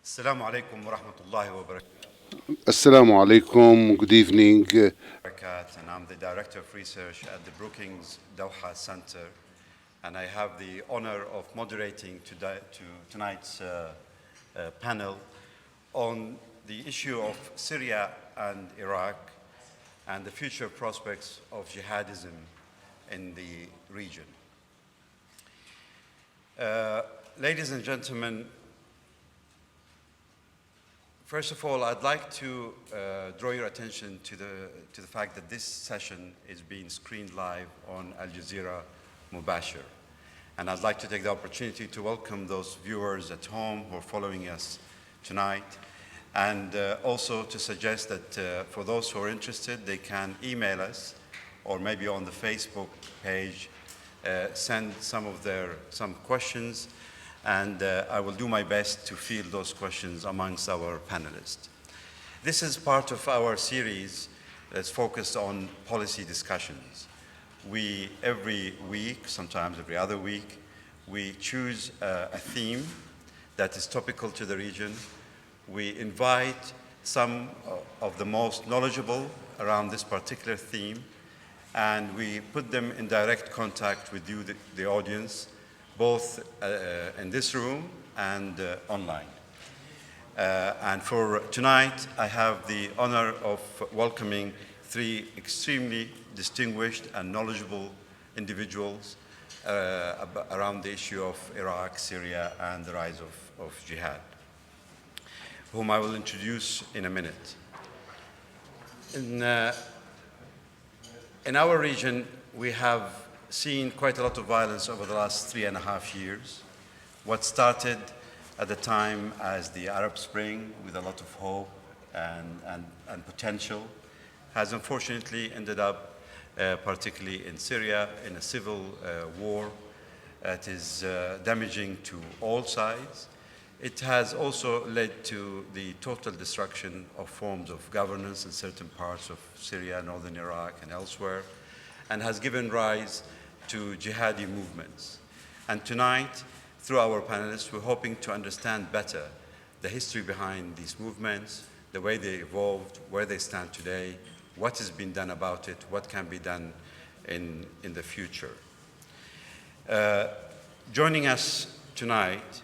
Assalamu alaikum wa rahmatullahi wa Assalamu alaikum, good evening. barakatuh, and I'm the Director of Research at the Brookings Doha Center, and I have the honor of moderating tonight's panel on the issue of Syria and Iraq and the future prospects of jihadism in the region. Ladies and gentlemen, first of all, I'd like to draw your attention to the fact that this session is being screened live on Al Jazeera Mubashir. And I'd like to take the opportunity to welcome those viewers at home who are following us tonight, and also to suggest that for those who are interested, they can email us, or maybe on the Facebook page, send some questions, and I will do my best to field those questions amongst our panelists. This is part of our series that's focused on policy discussions. We, every week, sometimes every other week, we choose a theme that is topical to the region. We invite some of the most knowledgeable around this particular theme, and we put them in direct contact with you, the audience, both in this room and online. And for tonight, I have the honor of welcoming three extremely distinguished and knowledgeable individuals around the issue of Iraq, Syria, and the rise of jihad, whom I will introduce in a minute. In our region, we have seen quite a lot of violence over the last 3.5 years. What started at the time as the Arab Spring with a lot of hope and potential has unfortunately ended up, particularly in Syria, in a civil war that is damaging to all sides. It has also led to the total destruction of forms of governance in certain parts of Syria, northern Iraq, and elsewhere, and has given rise to jihadi movements. And tonight, through our panelists, we're hoping to understand better the history behind these movements, the way they evolved, where they stand today, what has been done about it, what can be done in the future. Joining us tonight,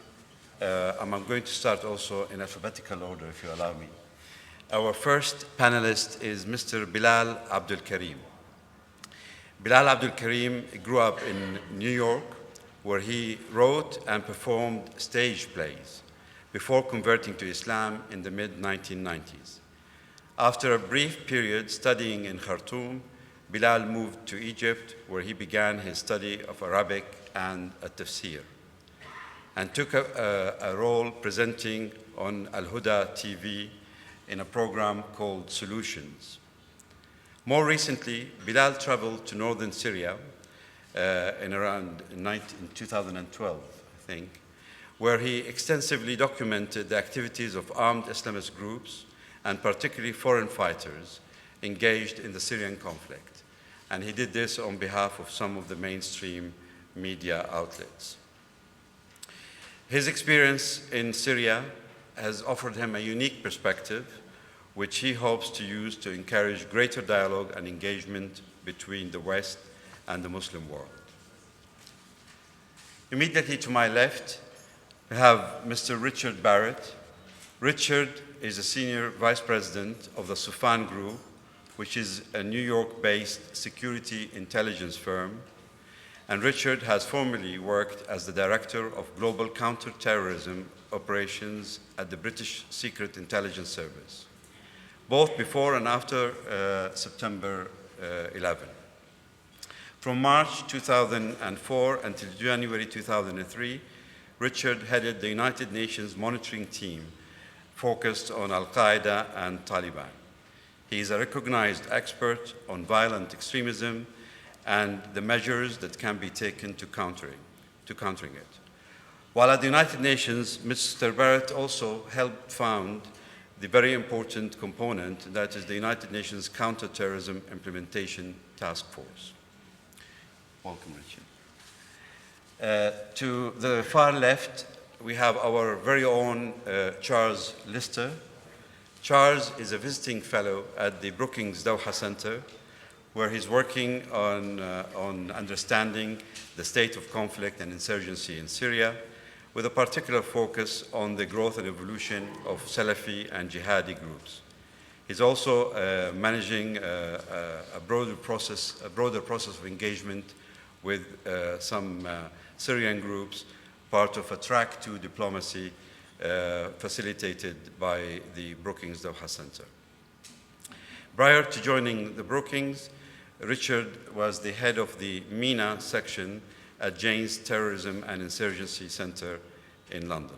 I'm going to start also in alphabetical order, if you allow me. Our first panelist is Mr. Bilal Abdul Karim. Bilal Abdul Karim grew up in New York, where he wrote and performed stage plays before converting to Islam in the mid-1990s. After a brief period studying in Khartoum, Bilal moved to Egypt, where he began his study of Arabic and tafsir, and took a role presenting on Al-Huda TV in a program called Solutions. More recently, Bilal traveled to northern Syria in 2012, I think, where he extensively documented the activities of armed Islamist groups, and particularly foreign fighters engaged in the Syrian conflict. And he did this on behalf of some of the mainstream media outlets. His experience in Syria has offered him a unique perspective, which he hopes to use to encourage greater dialogue and engagement between the West and the Muslim world. Immediately to my left, we have Mr. Richard Barrett. Richard is a senior vice president of the Sufan Group, which is a New York-based security intelligence firm. And Richard has formerly worked as the director of global counterterrorism operations at the British Secret Intelligence Service, both before and after September 11. From March 2004 until January 2003, Richard headed the United Nations monitoring team focused on Al-Qaeda and Taliban. He is a recognized expert on violent extremism and the measures that can be taken to countering it. While at the United Nations, Mr. Barrett also helped found the very important component that is the United Nations Counterterrorism Implementation Task Force. Welcome, Richard. To the far left, we have our very own Charles Lister. Charles is a visiting fellow at the Brookings Doha Center, where he's working on understanding the state of conflict and insurgency in Syria, with a particular focus on the growth and evolution of Salafi and jihadi groups. He's also managing a broader process of engagement with some Syrian groups, part of a track to diplomacy facilitated by the Brookings Doha Center. Prior to joining the Brookings, Richard was the head of the MENA section at Jane's Terrorism and Insurgency Center in London.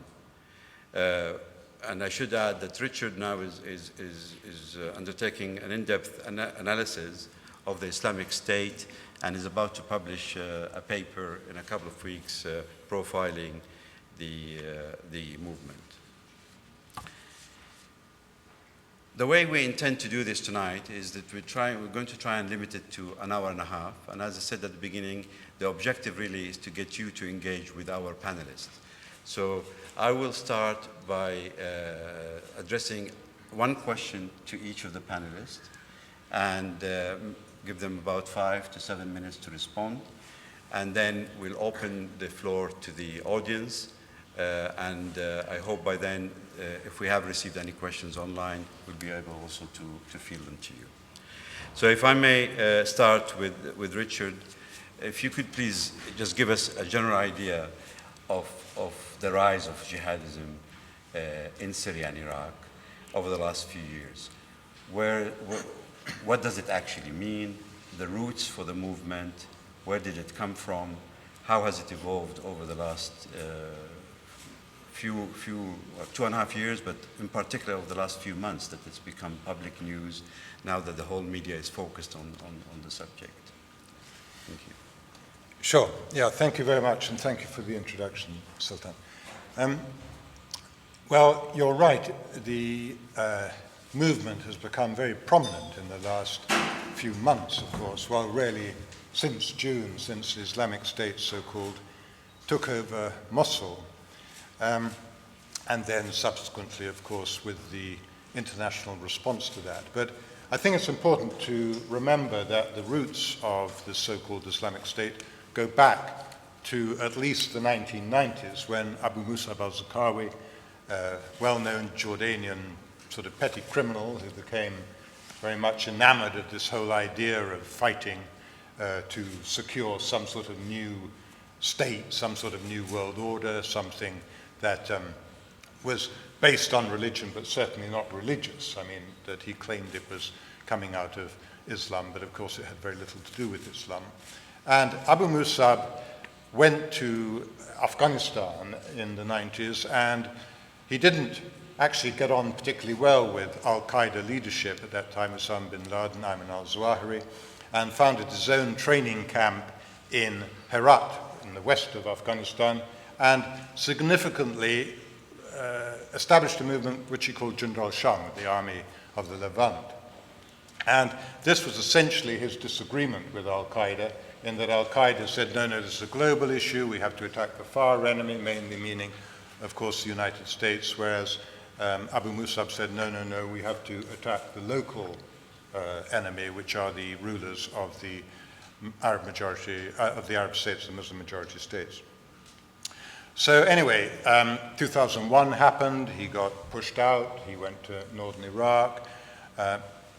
And I should add that Richard now is undertaking an in-depth analysis of the Islamic State and is about to publish a paper in a couple of weeks profiling the movement. The way we intend to do this tonight is that we're going to try and limit it to an hour and a half. And as I said at the beginning, the objective really is to get you to engage with our panelists. So I will start by addressing one question to each of the panelists and give them about 5 to 7 minutes to respond. And then we'll open the floor to the audience. And I hope by then, if we have received any questions online, we'll be able also to field them to you. So if I may start with Richard, if you could please just give us a general idea of the rise of jihadism in Syria and Iraq over the last few years. What does it actually mean? The roots for the movement, where did it come from? How has it evolved over the last few 2.5 years, but in particular over the last few months that it's become public news now that the whole media is focused on the subject? Thank you. Sure. Yeah, thank you very much, and thank you for the introduction, Sultan. Well, you're right. The movement has become very prominent in the last few months, of course, well, really since June, since the Islamic State, so-called, took over Mosul. And then subsequently, of course, with the international response to that. But I think it's important to remember that the roots of the so-called Islamic State go back to at least the 1990s, when Abu Musab al-Zarqawi, well-known Jordanian sort of petty criminal who became very much enamored of this whole idea of fighting to secure some sort of new state, some sort of new world order, something that was based on religion, but certainly not religious. I mean, that he claimed it was coming out of Islam, but of course it had very little to do with Islam. And Abu Musab went to Afghanistan in the 90s, and he didn't actually get on particularly well with Al-Qaeda leadership at that time, Osama bin Laden, Ayman al-Zawahiri, and founded his own training camp in Herat, in the west of Afghanistan, and significantly established a movement which he called Jund al-Sham, the army of the Levant. And this was essentially his disagreement with Al-Qaeda, in that Al-Qaeda said, no, this is a global issue, we have to attack the far enemy, mainly meaning, of course, the United States, whereas Abu Musab said, no, we have to attack the local enemy, which are the rulers of the Arab majority, of the Arab states, the Muslim majority states. So anyway, 2001 happened, he got pushed out, he went to northern Iraq,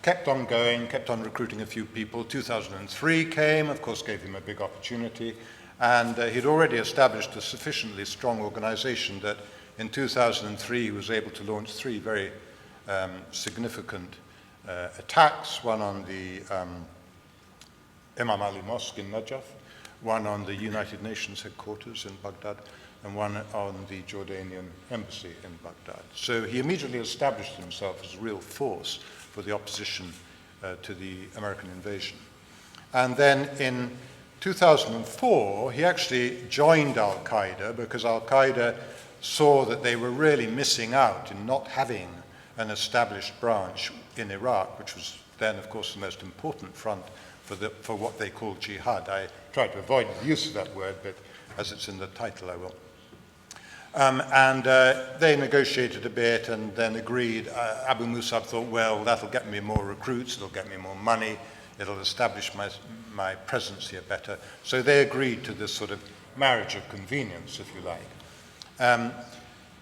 kept on going, kept on recruiting a few people. 2003 came, of course, gave him a big opportunity, and he'd already established a sufficiently strong organization that in 2003 he was able to launch 3 very significant attacks, one on the Imam Ali Mosque in Najaf, one on the United Nations headquarters in Baghdad, and one on the Jordanian embassy in Baghdad. So he immediately established himself as a real force for the opposition to the American invasion. And then in 2004, he actually joined Al-Qaeda because Al-Qaeda saw that they were really missing out in not having an established branch in Iraq, which was then, of course, the most important front for what they call jihad. I try to avoid the use of that word, but as it's in the title, I will. They negotiated a bit and then agreed. Abu Musab thought, well, that'll get me more recruits, it'll get me more money, it'll establish my presence here better. So they agreed to this sort of marriage of convenience, if you like.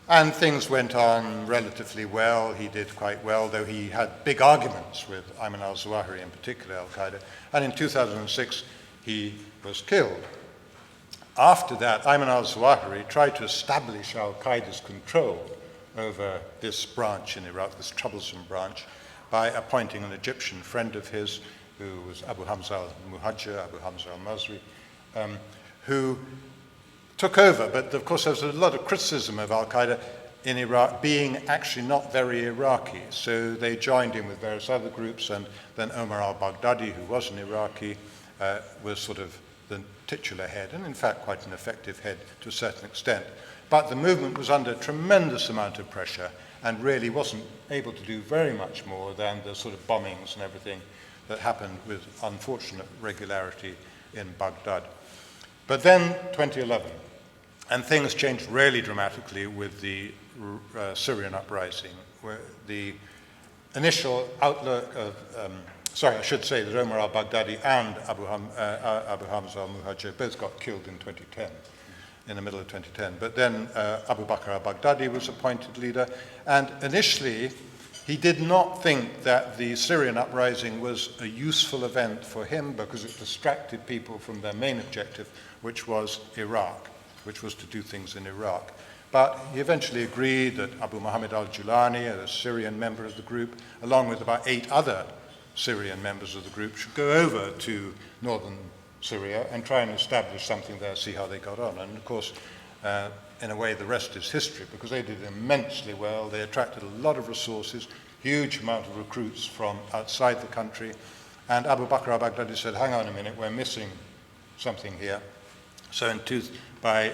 And things went on relatively well. He did quite well, though he had big arguments with Ayman al-Zawahiri, in particular, Al-Qaeda. And in 2006, he was killed. After that, Ayman al-Zawahiri tried to establish Al-Qaeda's control over this branch in Iraq, this troublesome branch, by appointing an Egyptian friend of his, who was Abu Hamza al-Muhajir, Abu Hamza al-Masri, who took over. But of course, there was a lot of criticism of Al-Qaeda in Iraq being actually not very Iraqi. So they joined in with various other groups, and then Omar al-Baghdadi, who was an Iraqi, was sort of the titular head, and in fact quite an effective head to a certain extent. But the movement was under a tremendous amount of pressure and really wasn't able to do very much more than the sort of bombings and everything that happened with unfortunate regularity in Baghdad. But then 2011, and things changed really dramatically with the Syrian uprising, where the initial outlook of I should say that Omar al-Baghdadi and Abu Hamza al-Muhajir both got killed in 2010, in the middle of 2010. But then Abu Bakr al-Baghdadi was appointed leader, and initially he did not think that the Syrian uprising was a useful event for him because it distracted people from their main objective, which was Iraq, which was to do things in Iraq. But he eventually agreed that Abu Muhammad al-Julani, a Syrian member of the group, along with about 8 other Syrian members of the group, should go over to northern Syria and try and establish something there, see how they got on. And of course, in a way, the rest is history, because they did immensely well. They attracted a lot of resources, huge amount of recruits from outside the country. And Abu Bakr al-Baghdadi said, hang on a minute, we're missing something here. So by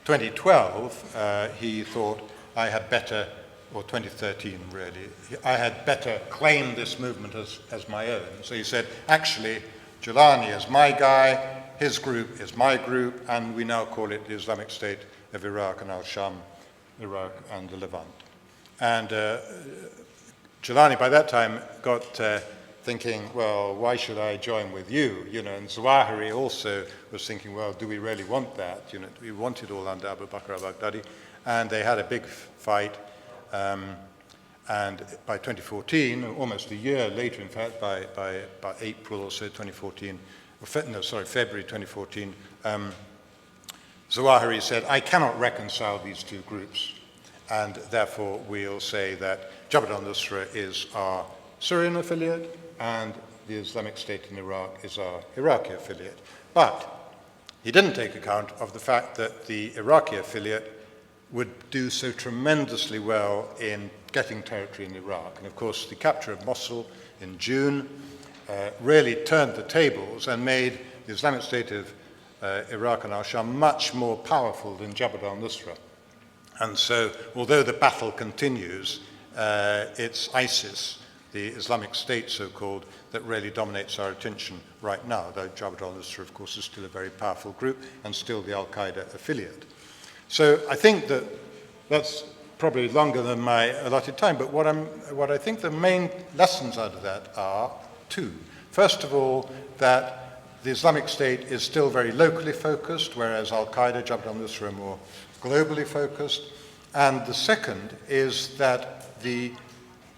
2012, he thought, I had better, or 2013 really, I had better claim this movement as my own. So he said, actually, Julani is my guy, his group is my group, and we now call it the Islamic State of Iraq and Al-Sham, Iraq and the Levant. And Julani by that time got thinking, well, why should I join with you? And Zawahiri also was thinking, well, do we really want that? We want it all under Abu Bakr al-Baghdadi. And they had a big fight. And by 2014, almost a year later, in fact, by April or so 2014, February 2014, Zawahiri said, I cannot reconcile these two groups, and therefore we'll say that Jabhat al-Nusra is our Syrian affiliate, and the Islamic State in Iraq is our Iraqi affiliate. But he didn't take account of the fact that the Iraqi affiliate would do so tremendously well in getting territory in Iraq. And of course, the capture of Mosul in June really turned the tables and made the Islamic State of Iraq and Al-Sham much more powerful than Jabhat al-Nusra. And so, although the battle continues, it's ISIS, the Islamic State so-called, that really dominates our attention right now, though Jabhat al-Nusra, of course, is still a very powerful group and still the Al-Qaeda affiliate. So I think that that's probably longer than my allotted time, but what I think the main lessons out of that are 2. First of all, that the Islamic State is still very locally focused, whereas Al-Qaeda, Jabhat al-Nusra are more globally focused. And the second is that the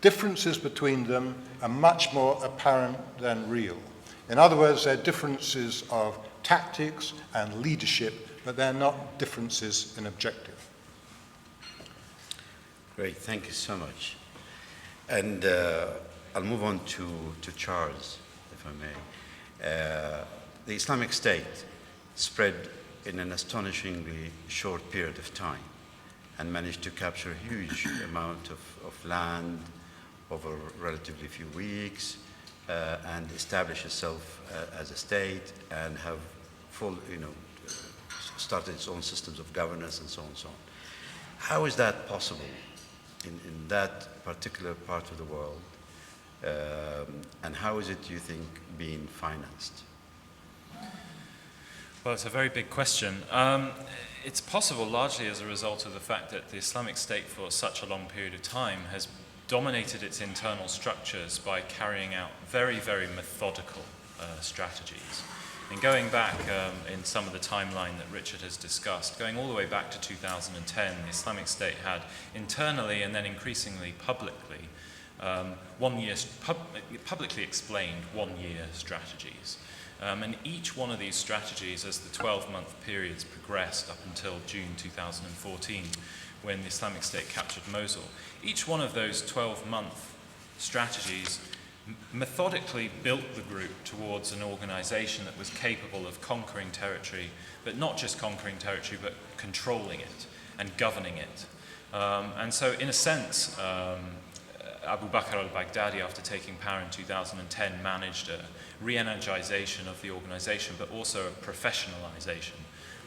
differences between them are much more apparent than real. In other words, they're differences of tactics and leadership, but they're not differences in objective. Great, thank you so much. And I'll move on to Charles, if I may. The Islamic State spread in an astonishingly short period of time and managed to capture a huge amount of land over relatively few weeks and establish itself as a state and have full, started its own systems of governance and so on and so on. How is that possible in that particular part of the world? And how is it, do you think, being financed? Well, it's a very big question. It's possible largely as a result of the fact that the Islamic State for such a long period of time has dominated its internal structures by carrying out very, very methodical strategies. And going back in some of the timeline that Richard has discussed, going all the way back to 2010, the Islamic State had internally and then increasingly publicly publicly explained one-year strategies. And each one of these strategies, as the 12-month periods progressed up until June 2014, when the Islamic State captured Mosul, each one of those 12-month strategies methodically built the group towards an organization that was capable of conquering territory, but not just conquering territory, but controlling it and governing it. And so, in a sense, Abu Bakr al-Baghdadi, after taking power in 2010, managed a re-energization of the organization, but also a professionalization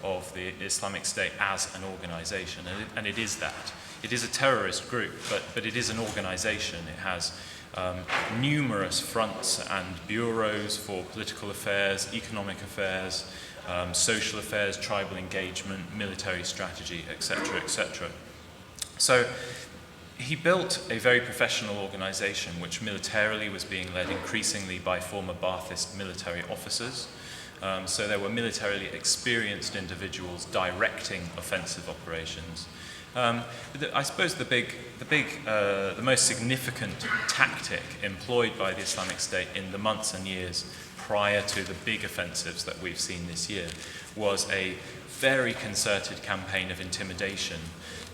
of the Islamic State as an organization. And it is that. It is a terrorist group, but it is an organization. It has numerous fronts and bureaus for political affairs, economic affairs, social affairs, tribal engagement, military strategy, etc., etc. So he built a very professional organization which militarily was being led increasingly by former Ba'athist military officers. So there were militarily experienced individuals directing offensive operations. I suppose the most significant tactic employed by the Islamic State in the months and years prior to the big offensives that we've seen this year was a very concerted campaign of intimidation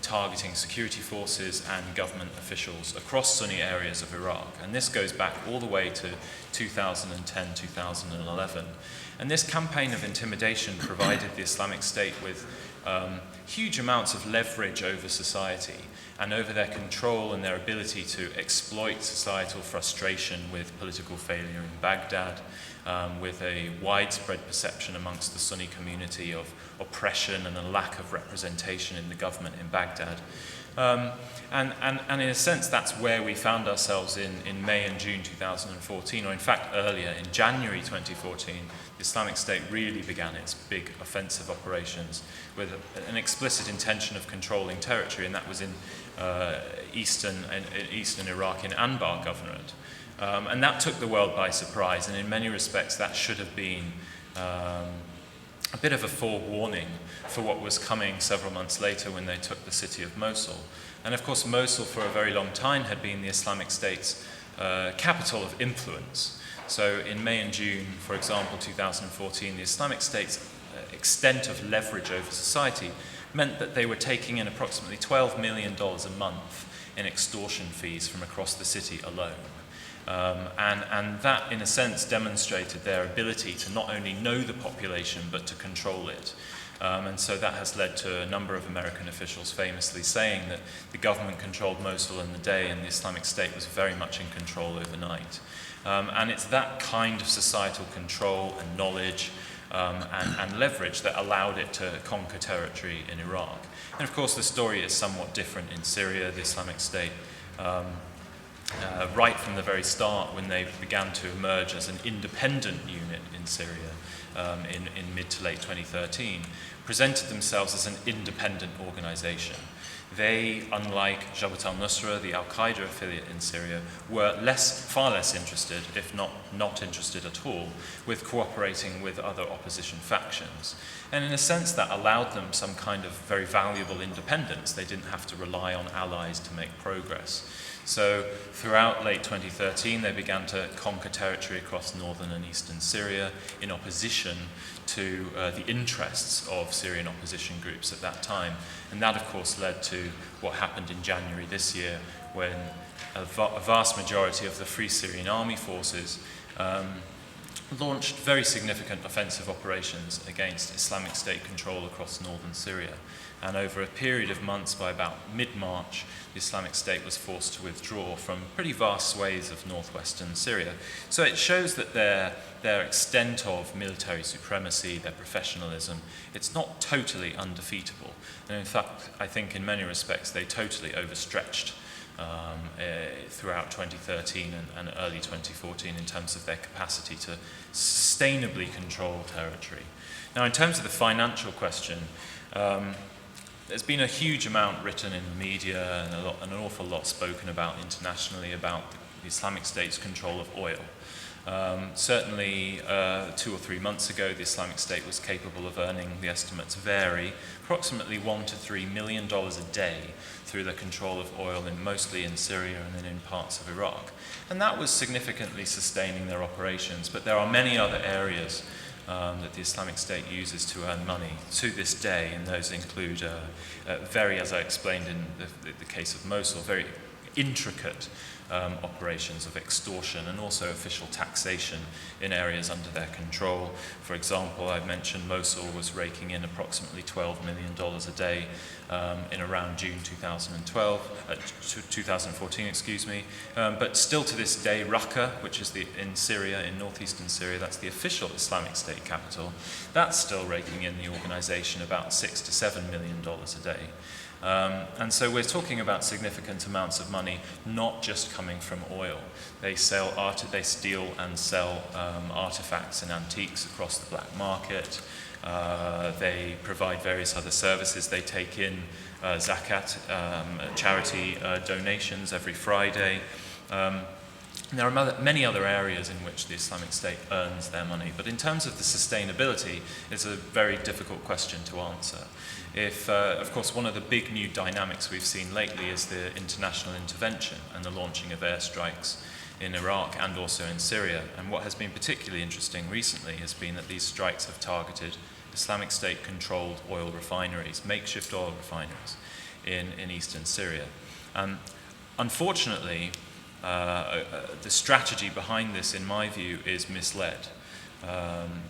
targeting security forces and government officials across Sunni areas of Iraq. And this goes back all the way to 2010, 2011. And this campaign of intimidation provided the Islamic State with huge amounts of leverage over society and over their control and their ability to exploit societal frustration with political failure in Baghdad, with a widespread perception amongst the Sunni community of oppression and a lack of representation in the government in Baghdad. And in a sense, that's where we found ourselves in May and June 2014, or in fact earlier, in January 2014, the Islamic State really began its big offensive operations with an explicit intention of controlling territory, and that was in eastern Iraq, in Anbar Governorate. And that took the world by surprise, and in many respects that should have been a bit of a forewarning for what was coming several months later when they took the city of Mosul. And of course Mosul for a very long time had been the Islamic State's capital of influence. So in May and June, for example, 2014, the Islamic State's extent of leverage over society meant that they were taking in approximately $12 million a month in extortion fees from across the city alone. And that, in a sense, demonstrated their ability to not only know the population, but to control it. And so that has led to a number of American officials famously saying that the government controlled Mosul in the day and the Islamic State was very much in control overnight. And it's that kind of societal control and knowledge and leverage that allowed it to conquer territory in Iraq. And of course the story is somewhat different in Syria. The Islamic State, right from the very start when they began to emerge as an independent unit in Syria in mid to late 2013, presented themselves as an independent organization. They, unlike Jabhat al-Nusra, the Al-Qaeda affiliate in Syria, were far less interested, if not interested at all, with cooperating with other opposition factions. And in a sense that allowed them some kind of very valuable independence. They didn't have to rely on allies to make progress. So throughout late 2013, they began to conquer territory across northern and eastern Syria in opposition to the interests of Syrian opposition groups at that time. And that, of course, led to what happened in January this year, when a vast majority of the Free Syrian Army forces launched very significant offensive operations against Islamic State control across northern Syria. And over a period of months, by about mid-March, the Islamic State was forced to withdraw from pretty vast swathes of northwestern Syria. So it shows that their extent of military supremacy, their professionalism, it's not totally undefeatable. And in fact, I think in many respects they totally overstretched throughout 2013 and early 2014 in terms of their capacity to sustainably control territory. Now, in terms of the financial question, there's been a huge amount written in the media and an awful lot spoken about internationally about the Islamic State's control of oil. Certainly 2 or 3 months ago, the Islamic State was capable of earning, the estimates vary, approximately $1 to $3 million a day through the control of oil, mostly in Syria and then in parts of Iraq. And that was significantly sustaining their operations, but there are many other areas that the Islamic State uses to earn money to this day, and those include very, as I explained in the case of Mosul, very intricate operations of extortion and also official taxation in areas under their control. For example, I mentioned Mosul was raking in approximately $12 million a day in around June 2014, excuse me. But still to this day, Raqqa, which is in Syria, in northeastern Syria, that's the official Islamic State capital, that's still raking in the organization about $6 to $7 million a day. And so we're talking about significant amounts of money, not just coming from oil. They steal and sell artifacts and antiques across the black market. They provide various other services. They take in zakat, charity donations every Friday. There are many other areas in which the Islamic State earns their money, but in terms of the sustainability, it's a very difficult question to answer. Of course, one of the big new dynamics we've seen lately is the international intervention and the launching of airstrikes in Iraq and also in Syria. And what has been particularly interesting recently has been that these strikes have targeted Islamic State-controlled oil refineries, makeshift oil refineries in eastern Syria. Unfortunately, the strategy behind this, in my view, is misled.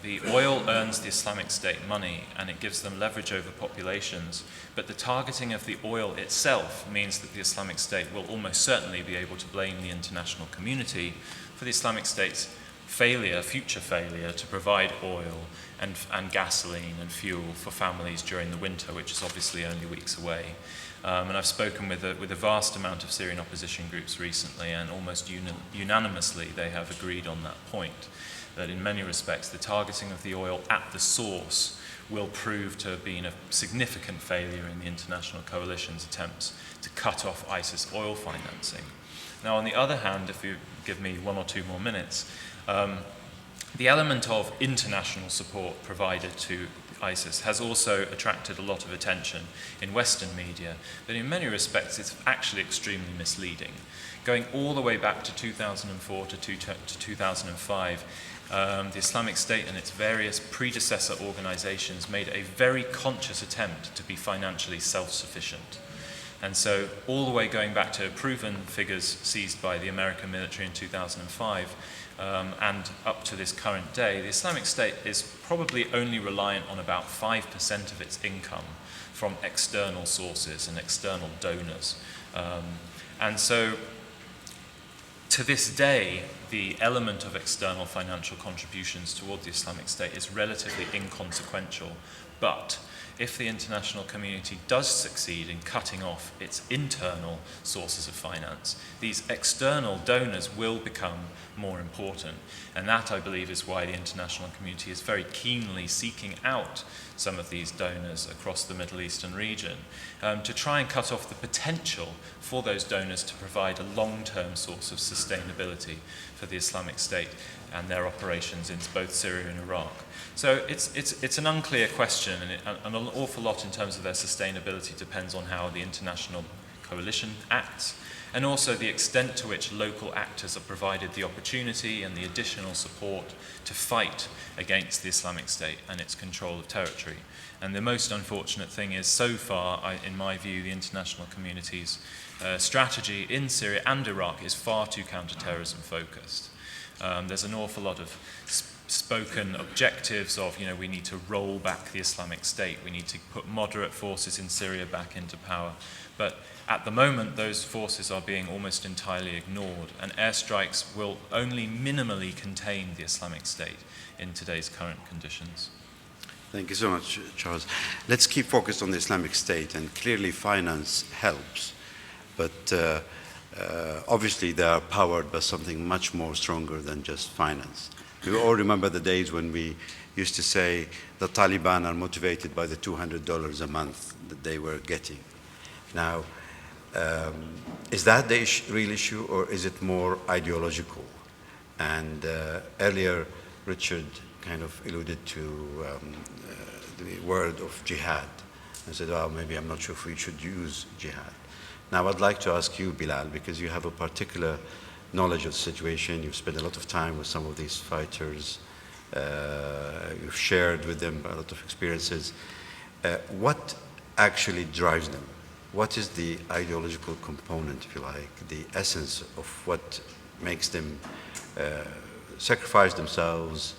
The oil earns the Islamic State money and it gives them leverage over populations, but the targeting of the oil itself means that the Islamic State will almost certainly be able to blame the international community for the Islamic State's future failure to provide oil and gasoline and fuel for families during the winter, which is obviously only weeks away. And I've spoken with a vast amount of Syrian opposition groups recently, and almost unanimously they have agreed on that point, that in many respects the targeting of the oil at the source will prove to have been a significant failure in the international coalition's attempts to cut off ISIS oil financing. Now, on the other hand, if you give me 1 or 2 more minutes, the element of international support provided to ISIS has also attracted a lot of attention in Western media, but in many respects it's actually extremely misleading. Going all the way back to 2004 to 2005, the Islamic State and its various predecessor organizations made a very conscious attempt to be financially self-sufficient. And so all the way going back to proven figures seized by the American military in 2005 and up to this current day, the Islamic State is probably only reliant on about 5% of its income from external sources and external donors. And so to this day, the element of external financial contributions toward the Islamic State is relatively inconsequential, but if the international community does succeed in cutting off its internal sources of finance, these external donors will become more important. And that, I believe, is why the international community is very keenly seeking out some of these donors across the Middle Eastern region to try and cut off the potential for those donors to provide a long-term source of sustainability for the Islamic State and their operations in both Syria and Iraq. So it's an unclear question, and an awful lot in terms of their sustainability depends on how the international coalition acts, and also the extent to which local actors are provided the opportunity and the additional support to fight against the Islamic State and its control of territory. And the most unfortunate thing is, so far, in my view, the international community's strategy in Syria and Iraq is far too counterterrorism focused. There's an awful lot of spoken objectives of, we need to roll back the Islamic State, we need to put moderate forces in Syria back into power. But at the moment, those forces are being almost entirely ignored, and airstrikes will only minimally contain the Islamic State in today's current conditions. Thank you so much, Charles. Let's keep focused on the Islamic State, and clearly finance helps, but obviously they are powered by something much more stronger than just finance. We all remember the days when we used to say the Taliban are motivated by the $200 a month that they were getting. Now, is that the real issue, or is it more ideological? And earlier, Richard kind of alluded to the word of jihad and said, oh, maybe I'm not sure if we should use jihad. Now, I'd like to ask you, Bilal, because you have a particular knowledge of the situation. You've spent a lot of time with some of these fighters. You've shared with them a lot of experiences. What actually drives them? What is the ideological component, if you like, the essence of what makes them sacrifice themselves,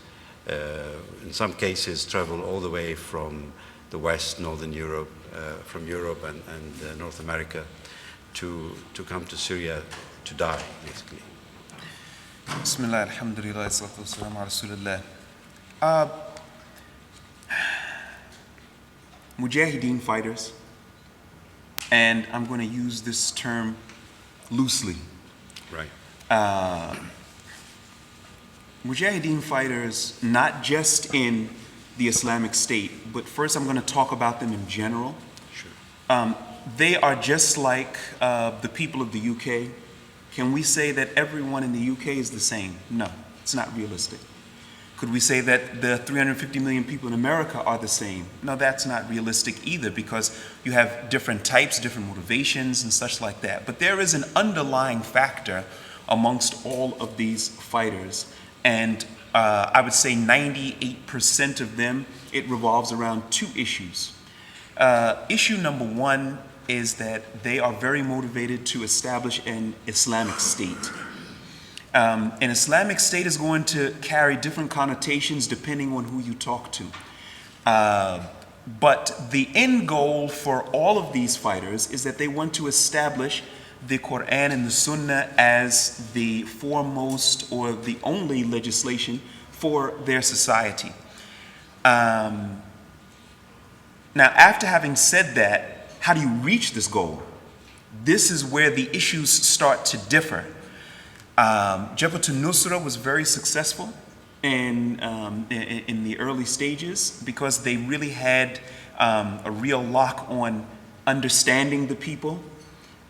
in some cases travel all the way from the West, Northern Europe, from Europe and North America to come to Syria to die, basically? Bismillah, alhamdulillah, salatu wassalamu ala rasulillah. Mujahideen fighters, and I'm going to use this term loosely. Right. Mujahideen fighters, not just in the Islamic State, but first I'm going to talk about them in general. Sure. They are just like the people of the UK. Can we say that everyone in the UK is the same? No, it's not realistic. Could we say that the 350 million people in America are the same? No, that's not realistic either, because you have different types, different motivations and such like that. But there is an underlying factor amongst all of these fighters. And I would say 98% of them, it revolves around two issues. Issue number one is that they are very motivated to establish an Islamic state. An Islamic state is going to carry different connotations depending on who you talk to. But the end goal for all of these fighters is that they want to establish the Quran and the Sunnah as the foremost or the only legislation for their society. Now, after having said that, how do you reach this goal? This is where the issues start to differ. Jabhat al-Nusra was very successful in the early stages because they really had a real lock on understanding the people.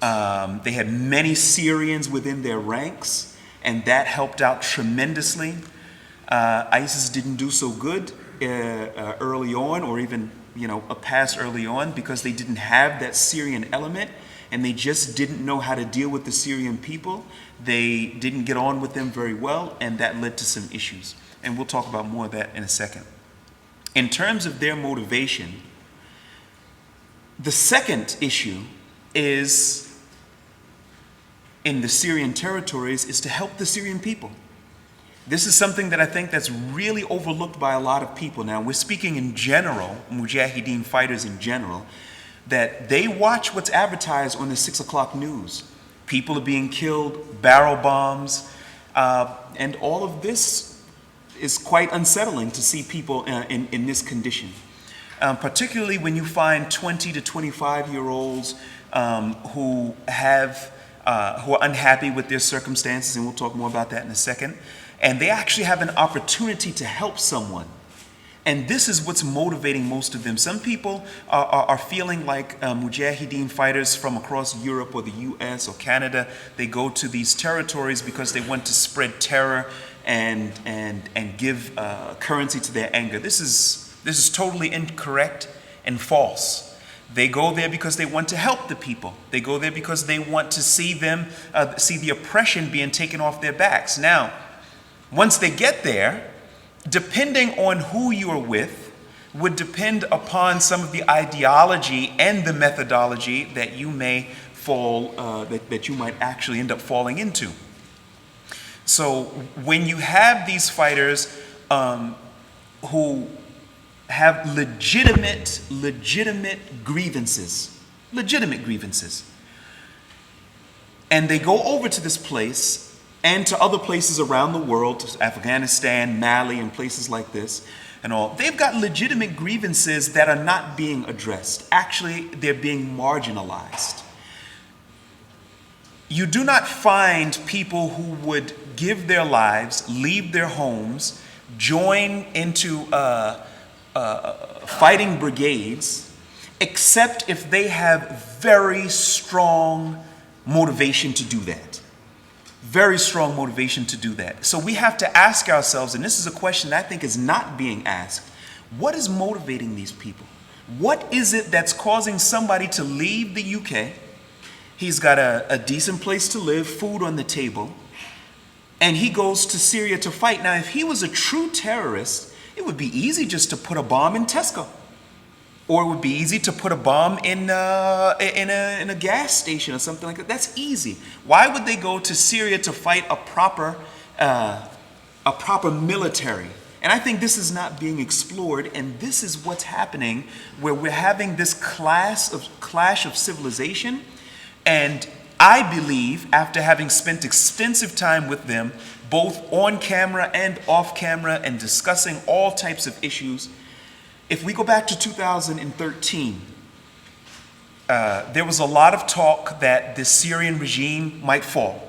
They had many Syrians within their ranks, and that helped out tremendously. ISIS didn't do so good early on, or even past early on, because they didn't have that Syrian element, and they just didn't know how to deal with the Syrian people. They didn't get on with them very well, and that led to some issues. And we'll talk about more of that in a second. In terms of their motivation, the second issue is in the Syrian territories is to help the Syrian people. This is something that I think that's really overlooked by a lot of people. Now, we're speaking in general, Mujahideen fighters in general, that they watch what's advertised on the 6 o'clock news. People are being killed, barrel bombs, and all of this is quite unsettling to see people in this condition. Particularly when you find 20 to 25-year-olds who are unhappy with their circumstances, and we'll talk more about that in a second, and they actually have an opportunity to help someone. And this is what's motivating most of them. Some people are feeling like Mujahideen fighters from across Europe or the US or Canada. They go to these territories because they want to spread terror and give currency to their anger. This is totally incorrect and false. They go there because they want to help the people. They go there because they want to see the oppression being taken off their backs. Now, once they get there, depending on who you are with, would depend upon some of the ideology and the methodology that you may that you might actually end up falling into. So when you have these fighters who have legitimate grievances, and they go over to this place and to other places around the world, Afghanistan, Mali, and places like this, and all, they've got legitimate grievances that are not being addressed. Actually, they're being marginalized. You do not find people who would give their lives, leave their homes, join into fighting brigades, except if they have very strong motivation to do that. Very strong motivation to do that. So we have to ask ourselves, and this is a question that I think is not being asked, what is motivating these people? What is it that's causing somebody to leave the UK? He's got a decent place to live, food on the table, and he goes to Syria to fight. Now, if he was a true terrorist, it would be easy just to put a bomb in Tesco. Or it would be easy to put a bomb in a gas station or something like that. That's easy. Why would they go to Syria to fight a proper military? And I think this is not being explored, and this is what's happening, where we're having this clash of civilization. And I believe, after having spent extensive time with them, both on camera and off camera, and discussing all types of issues, if we go back to 2013, there was a lot of talk that the Syrian regime might fall.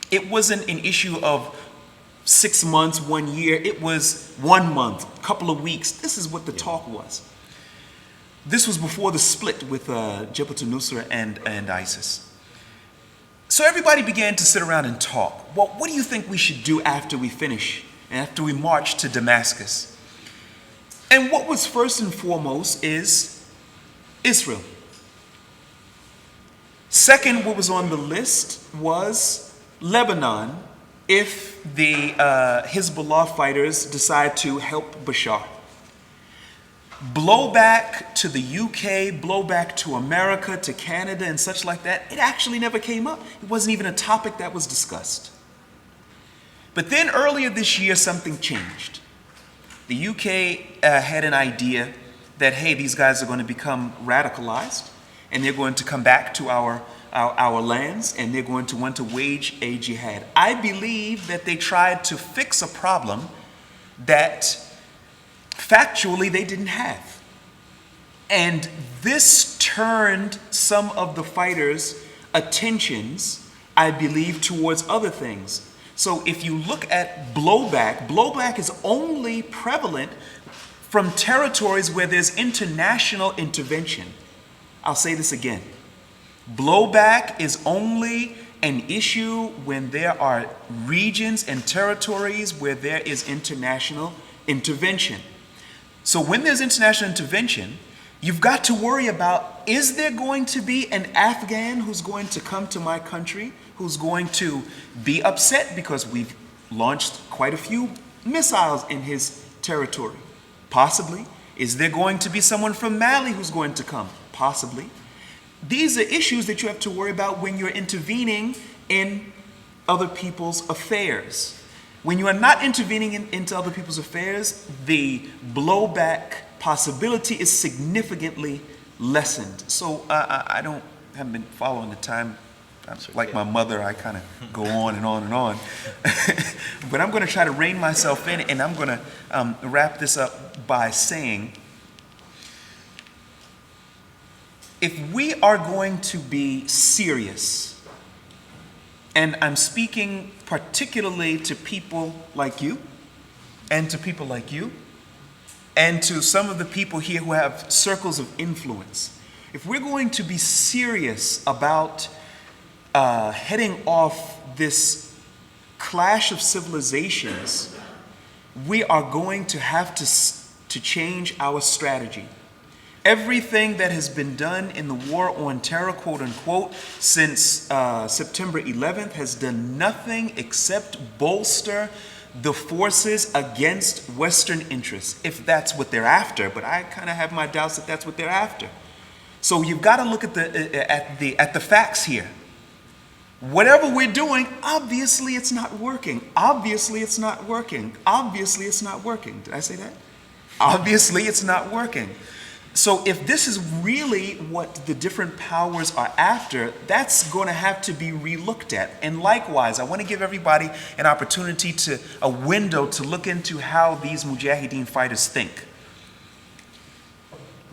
It wasn't an issue of 6 months, 1 year. It was 1 month, a couple of weeks. This is what the talk was. This was before the split with Jabhat al-Nusra and ISIS. So everybody began to sit around and talk. Well, what do you think we should do after we finish, and after we march to Damascus? And what was first and foremost is Israel. Second, what was on the list was Lebanon, if the Hezbollah fighters decide to help Bashar. Blowback to the UK, blowback to America, to Canada, and such like that, it actually never came up. It wasn't even a topic that was discussed. But then earlier this year, something changed. The UK had an idea that, hey, these guys are going to become radicalized, and they're going to come back to our lands, and they're going to want to wage a jihad. I believe that they tried to fix a problem that factually they didn't have. And this turned some of the fighters' attentions, I believe, towards other things. So if you look at blowback is only prevalent from territories where there's international intervention. I'll say this again. Blowback is only an issue when there are regions and territories where there is international intervention. So when there's international intervention, you've got to worry about, is there going to be an Afghan who's going to come to my country, who's going to be upset because we've launched quite a few missiles in his territory? Possibly. Is there going to be someone from Mali who's going to come? Possibly. These are issues that you have to worry about when you're intervening in other people's affairs. When you are not intervening into other people's affairs, the blowback possibility is significantly lessened. So I haven't been following the time. I'm like my mother, I kind of go on and on and on. But I'm going to try to rein myself in, and I'm going to wrap this up by saying, if we are going to be serious, and I'm speaking particularly to people like you, and to people like you, and to some of the people here who have circles of influence, if we're going to be serious about heading off this clash of civilizations, we are going to have to change our strategy. Everything that has been done in the war on terror, quote unquote, since September 11th has done nothing except bolster the forces against Western interests, if that's what they're after. But I kind of have my doubts that that's what they're after. So you've got to look at the facts here. Whatever we're doing, obviously it's not working. Obviously it's not working. Obviously it's not working. Did I say that? Obviously it's not working. So if this is really what the different powers are after, that's going to have to be relooked at. And likewise, I want to give everybody an opportunity a window to look into how these Mujahideen fighters think.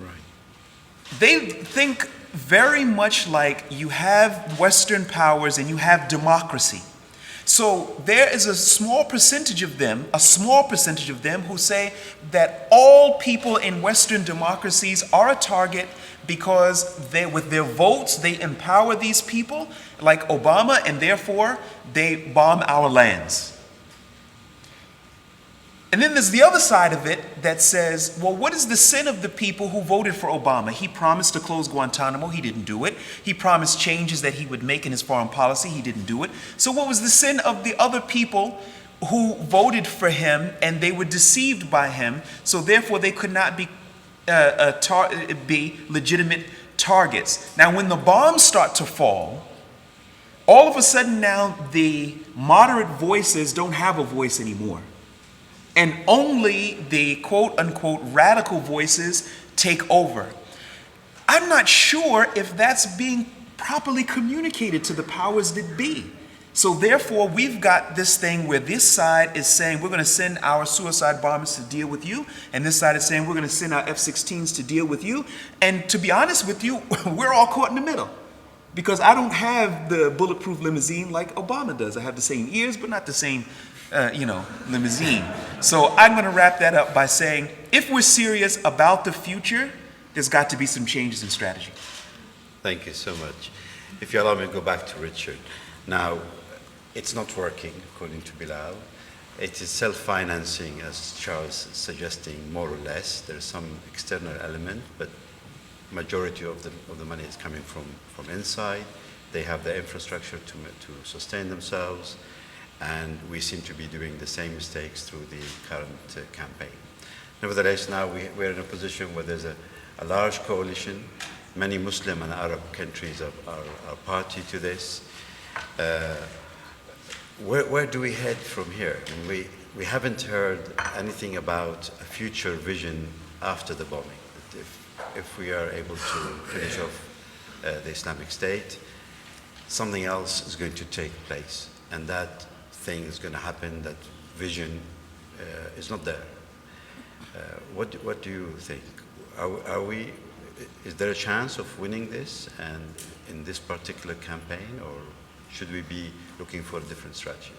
Right. They think very much like you have Western powers and you have democracy. So there is a small percentage of them who say that all people in Western democracies are a target because with their votes, they empower these people like Obama, and therefore they bomb our lands. And then there's the other side of it that says, well, what is the sin of the people who voted for Obama? He promised to close Guantanamo. He didn't do it. He promised changes that he would make in his foreign policy. He didn't do it. So what was the sin of the other people who voted for him and they were deceived by him? So therefore they could not be legitimate targets. Now when the bombs start to fall, all of a sudden now the moderate voices don't have a voice anymore. And only the quote-unquote radical voices take over. I'm not sure if that's being properly communicated to the powers that be. So therefore, we've got this thing where this side is saying we're going to send our suicide bombers to deal with you, and this side is saying we're going to send our F-16s to deal with you. And to be honest with you, we're all caught in the middle. Because I don't have the bulletproof limousine like Obama does. I have the same ears, but not the same limousine. So I'm going to wrap that up by saying, if we're serious about the future, there's got to be some changes in strategy. Thank you so much. If you allow me to go back to Richard. Now, it's not working, according to Bilal. It is self-financing, as Charles is suggesting, more or less. There's some external element, but majority of the money is coming from inside. They have the infrastructure to sustain themselves. And we seem to be doing the same mistakes through the current campaign. Nevertheless, now we're in a position where there's a large coalition. Many Muslim and Arab countries are party to this. Where do we head from here? I mean, we haven't heard anything about a future vision after the bombing. If we are able to finish off the Islamic State, something else is going to take place. And that thing is going to happen, that vision is not there. What do you think? Is there a chance of winning this and in this particular campaign, or should we be looking for a different strategy?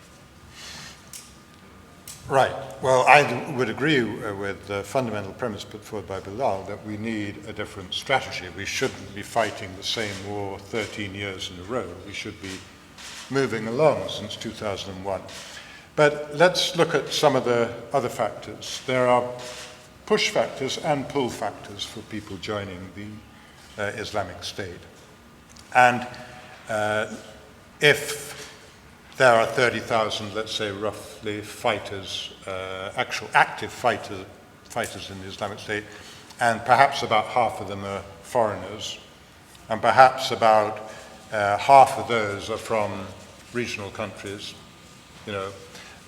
Right. Well, I would agree with the fundamental premise put forward by Bilal that we need a different strategy. We shouldn't be fighting the same war 13 years in a row. We should be moving along since 2001. But let's look at some of the other factors. There are push factors and pull factors for people joining the Islamic State. And if there are 30,000, let's say roughly, fighters, actual active fighters in the Islamic State, and perhaps about half of them are foreigners, and perhaps about half of those are from regional countries,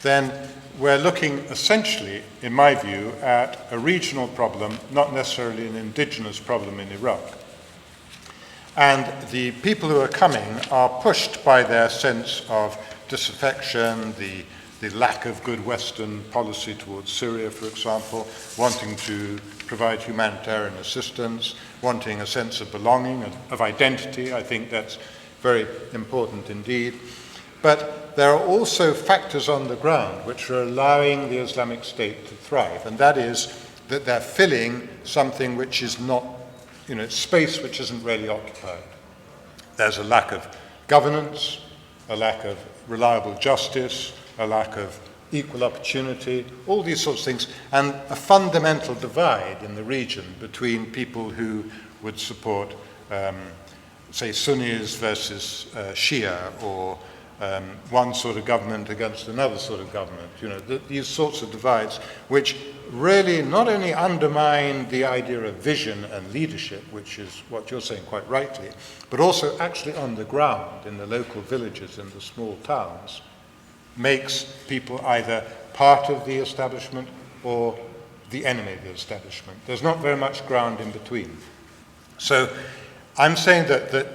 then we're looking essentially, in my view, at a regional problem, not necessarily an indigenous problem in Iraq. And the people who are coming are pushed by their sense of disaffection, the lack of good Western policy towards Syria, for example, wanting to provide humanitarian assistance, wanting a sense of belonging, of identity. I think that's very important indeed. But there are also factors on the ground which are allowing the Islamic State to thrive, and that is that they're filling something which is not, space which isn't really occupied. There's a lack of governance, a lack of reliable justice, a lack of equal opportunity, all these sorts of things, and a fundamental divide in the region between people who would support, say, Sunnis versus Shia, or one sort of government against another sort of government. These sorts of divides, which really not only undermine the idea of vision and leadership, which is what you're saying quite rightly, but also actually on the ground, in the local villages, in the small towns, makes people either part of the establishment or the enemy of the establishment. There's not very much ground in between. So I'm saying that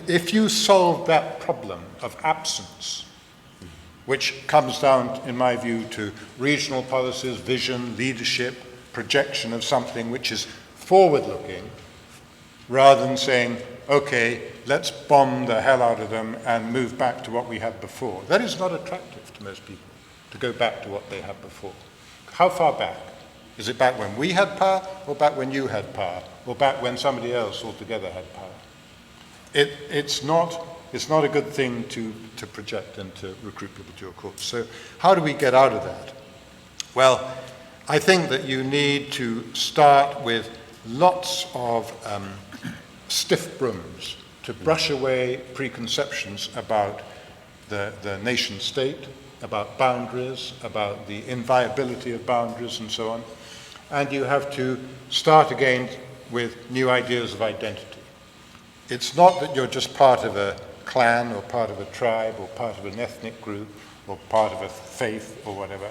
if you solve that problem of absence, which comes down, in my view, to regional policies, vision, leadership, projection of something which is forward-looking, rather than saying, okay, let's bomb the hell out of them and move back to what we had before. That is not attractive to most people, to go back to what they had before. How far back? Is it back when we had power, or back when you had power, or back when somebody else altogether had power? It's not a good thing to project and to recruit people to your cause. So how do we get out of that? Well, I think that you need to start with lots of stiff brooms to brush away preconceptions about the nation state, about boundaries, about the inviolability of boundaries and so on. And you have to start again with new ideas of identity. It's not that you're just part of a clan or part of a tribe or part of an ethnic group or part of a faith or whatever.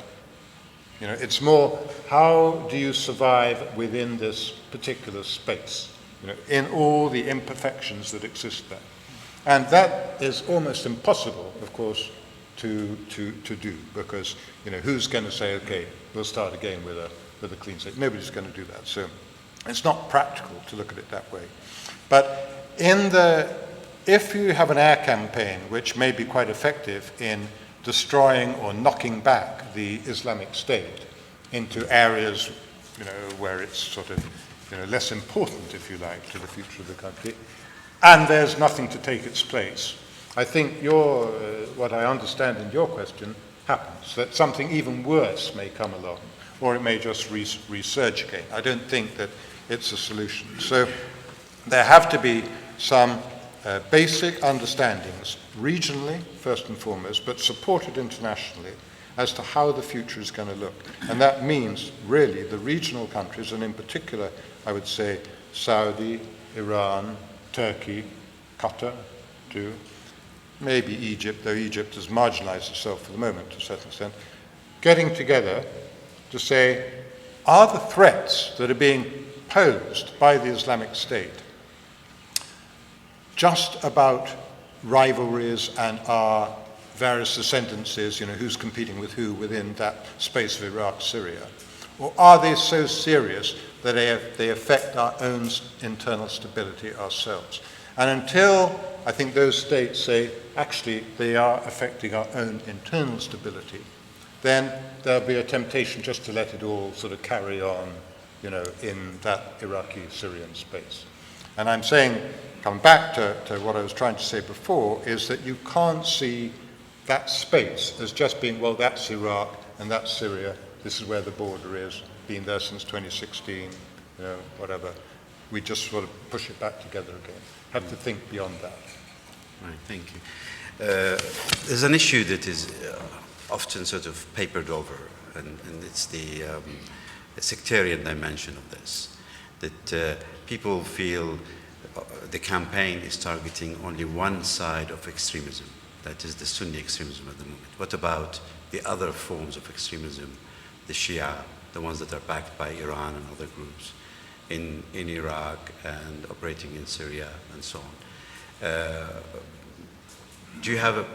You know, it's more, how do you survive within this particular space, you know, in all the imperfections that exist there? And that is almost impossible, of course, to do, because, you know, who's going to say, okay, we'll start again with a clean slate? Nobody's going to do that. So it's not practical to look at it that way. But if you have an air campaign, which may be quite effective in destroying or knocking back the Islamic State into areas, you know, where it's sort of, you know, less important, if you like, to the future of the country, and there's nothing to take its place, I think what I understand in your question happens, that something even worse may come along, or it may just resurge again. I don't think that it's a solution. So there have to be some basic understandings, regionally, first and foremost, but supported internationally, as to how the future is going to look. And that means, really, the regional countries, and in particular, I would say, Saudi, Iran, Turkey, Qatar, too, maybe Egypt, though Egypt has marginalized itself for the moment to a certain extent, getting together to say, are the threats that are being posed by the Islamic State just about rivalries and our various ascendancies, you know, who's competing with who within that space of Iraq, Syria? Or are they so serious that they affect our own internal stability ourselves? And until I think those states say, actually, they are affecting our own internal stability, then there'll be a temptation just to let it all sort of carry on, you know, in that Iraqi-Syrian space. And I'm saying, coming back to what I was trying to say before, is that you can't see that space as just being, well, that's Iraq and that's Syria, this is where the border is, been there since 2016, you know, whatever. We just sort of push it back together again. Have to think beyond that. Right, thank you. There's an issue that is often sort of papered over, and it's the sectarian dimension of this, that people feel the campaign is targeting only one side of extremism, that is the Sunni extremism at the moment. What about the other forms of extremism, the Shia, the ones that are backed by Iran and other groups in Iraq and operating in Syria and so on? Do you have a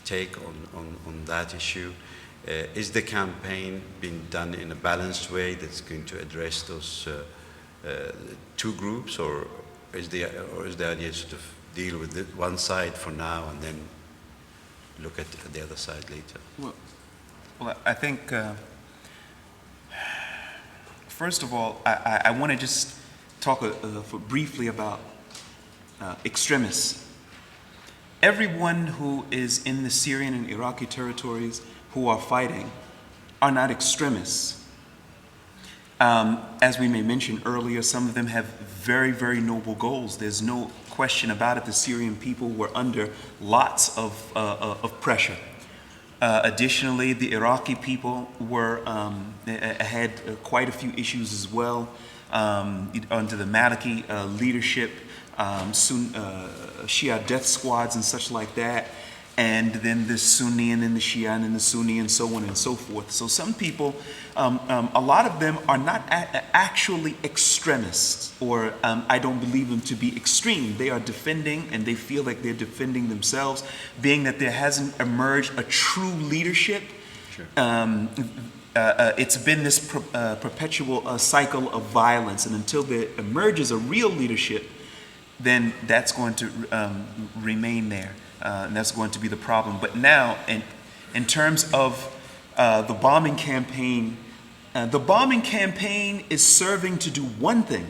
take on that issue? Is the campaign being done in a balanced way that's going to address those two groups, or is the idea to deal with one side for now and then look at the other side later? Well, I think, first of all, I want to just talk briefly about extremists. Everyone who is in the Syrian and Iraqi territories who are fighting are not extremists. As we may mention earlier, some of them have very, very noble goals. There's no question about it. The Syrian people were under lots of pressure. Additionally, the Iraqi people had quite a few issues as well under the Maliki leadership, Shia death squads and such like that, and then the Sunni and then the Shia and then the Sunni and so on and so forth. So some people, a lot of them are not actually extremists, or I don't believe them to be extreme. They are defending, and they feel like they're defending themselves, being that there hasn't emerged a true leadership. Sure. It's been this perpetual cycle of violence, and until there emerges a real leadership, then that's going to remain there, and that's going to be the problem. But now, in terms of the bombing campaign is serving to do one thing: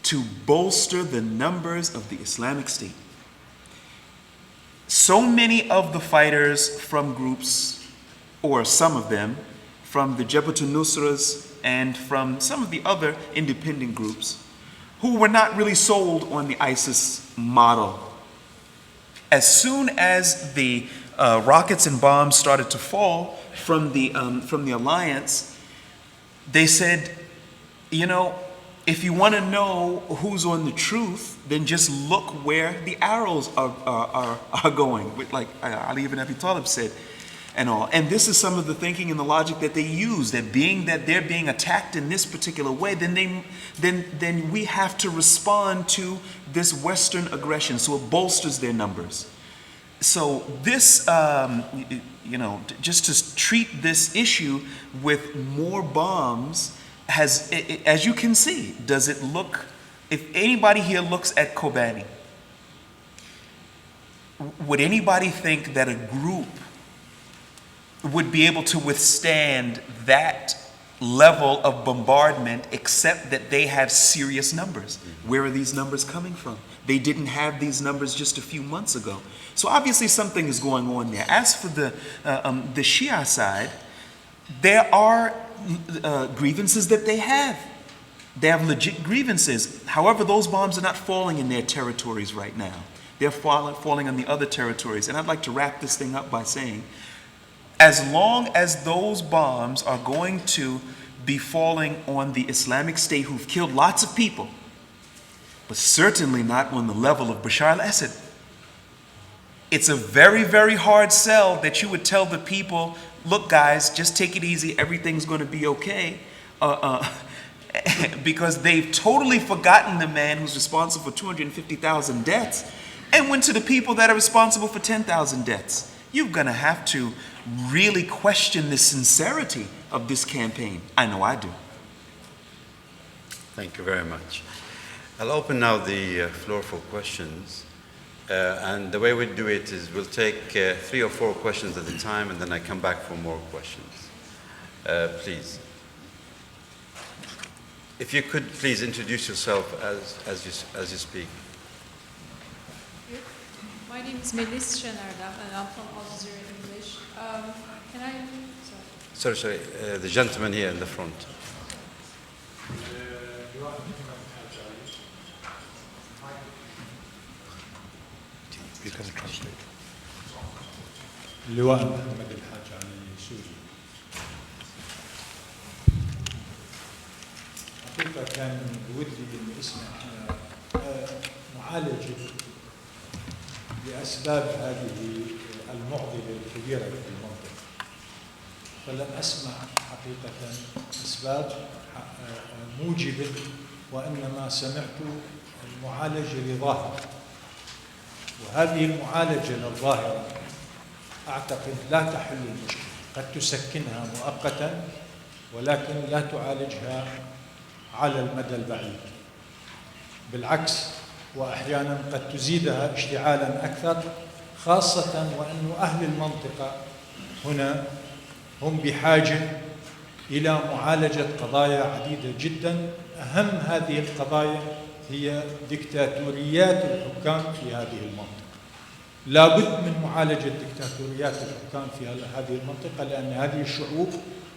to bolster the numbers of the Islamic State. So many of the fighters from groups, or some of them, from the Jabhat al-Nusras and from some of the other independent groups, who were not really sold on the ISIS model. As soon as the rockets and bombs started to fall from the alliance, they said, you know, if you want to know who's on the truth, then just look where the arrows are going, with, like Ali ibn Abi Talib said, and all. And this is some of the thinking and the logic that they use, that being that they're being attacked in this particular way, then we have to respond to this Western aggression, so it bolsters their numbers. So this, you know, just to treat this issue with more bombs has, as you can see, does it look, if anybody here looks at Kobani, would anybody think that a group would be able to withstand that level of bombardment, except that they have serious numbers? Where are these numbers coming from? They didn't have these numbers just a few months ago. So obviously something is going on there. As for the Shia side, there are grievances that they have. They have legit grievances. However, those bombs are not falling in their territories right now. They're falling on the other territories. And I'd like to wrap this thing up by saying, as long as those bombs are going to be falling on the Islamic State, who've killed lots of people, but certainly not on the level of Bashar al-Assad, it's a very, very hard sell that you would tell the people, look guys, just take it easy, everything's going to be okay, because they've totally forgotten the man who's responsible for 250,000 deaths and went to the people that are responsible for 10,000 deaths. You're going to have to really question the sincerity of this campaign. I know I do. Thank you very much. I'll open now the floor for questions. And the way we do it is we'll take 3 or 4 questions at a time, and then I come back for more questions. Please. If you could please introduce yourself as you speak. My name is Panelist and I'm from Al Jazeera English. Can I? Sorry, the gentleman here in the front. You can translate. اللواء محمد الحاج علي سوري. حقيقة كان بودي إني أسمع معالجة لأسباب هذه المعضلة الكبيرة في المنطقة. فلم أسمع حقيقة أسباب موجبة، وإنما سمعت المعالجة لظاهرة. وهذه المعالجة للظاهرة أعتقد لا تحل المشكلة، قد تسكنها مؤقتا ولكن لا تعالجها على المدى البعيد. بالعكس، وأحيانا قد تزيدها اشتعالا أكثر، خاصة وأن أهل المنطقة هنا هم بحاجة إلى معالجة قضايا عديدة جدا. أهم هذه القضايا هي ديكتاتوريات الحكام في هذه المنطقة. لا بد من معالجة ديكتاتوريات الحكام في هذه المنطقة، لأن هذه الشعوب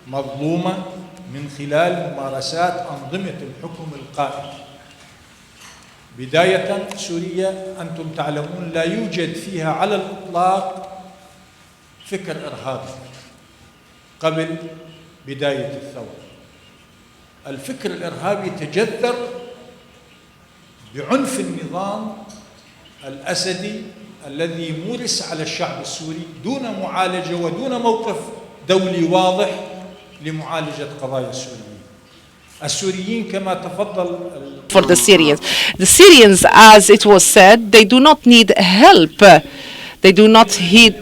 مظلومة من خلال ممارسات أنظمة الحكم القائمة. بداية سوريا أنتم تعلمون لا يوجد فيها على الإطلاق فكر إرهابي قبل بداية الثورة. الفكر الإرهابي تجذر بعنف النظام الأسدي الذي مورس على الشعب السوري دون معالجة ودون موقف دولي واضح لمعالجة قضايا السوريين. السوريين كما تفضل for the Syrians. The Syrians, as it was said, they do not need help. They do not need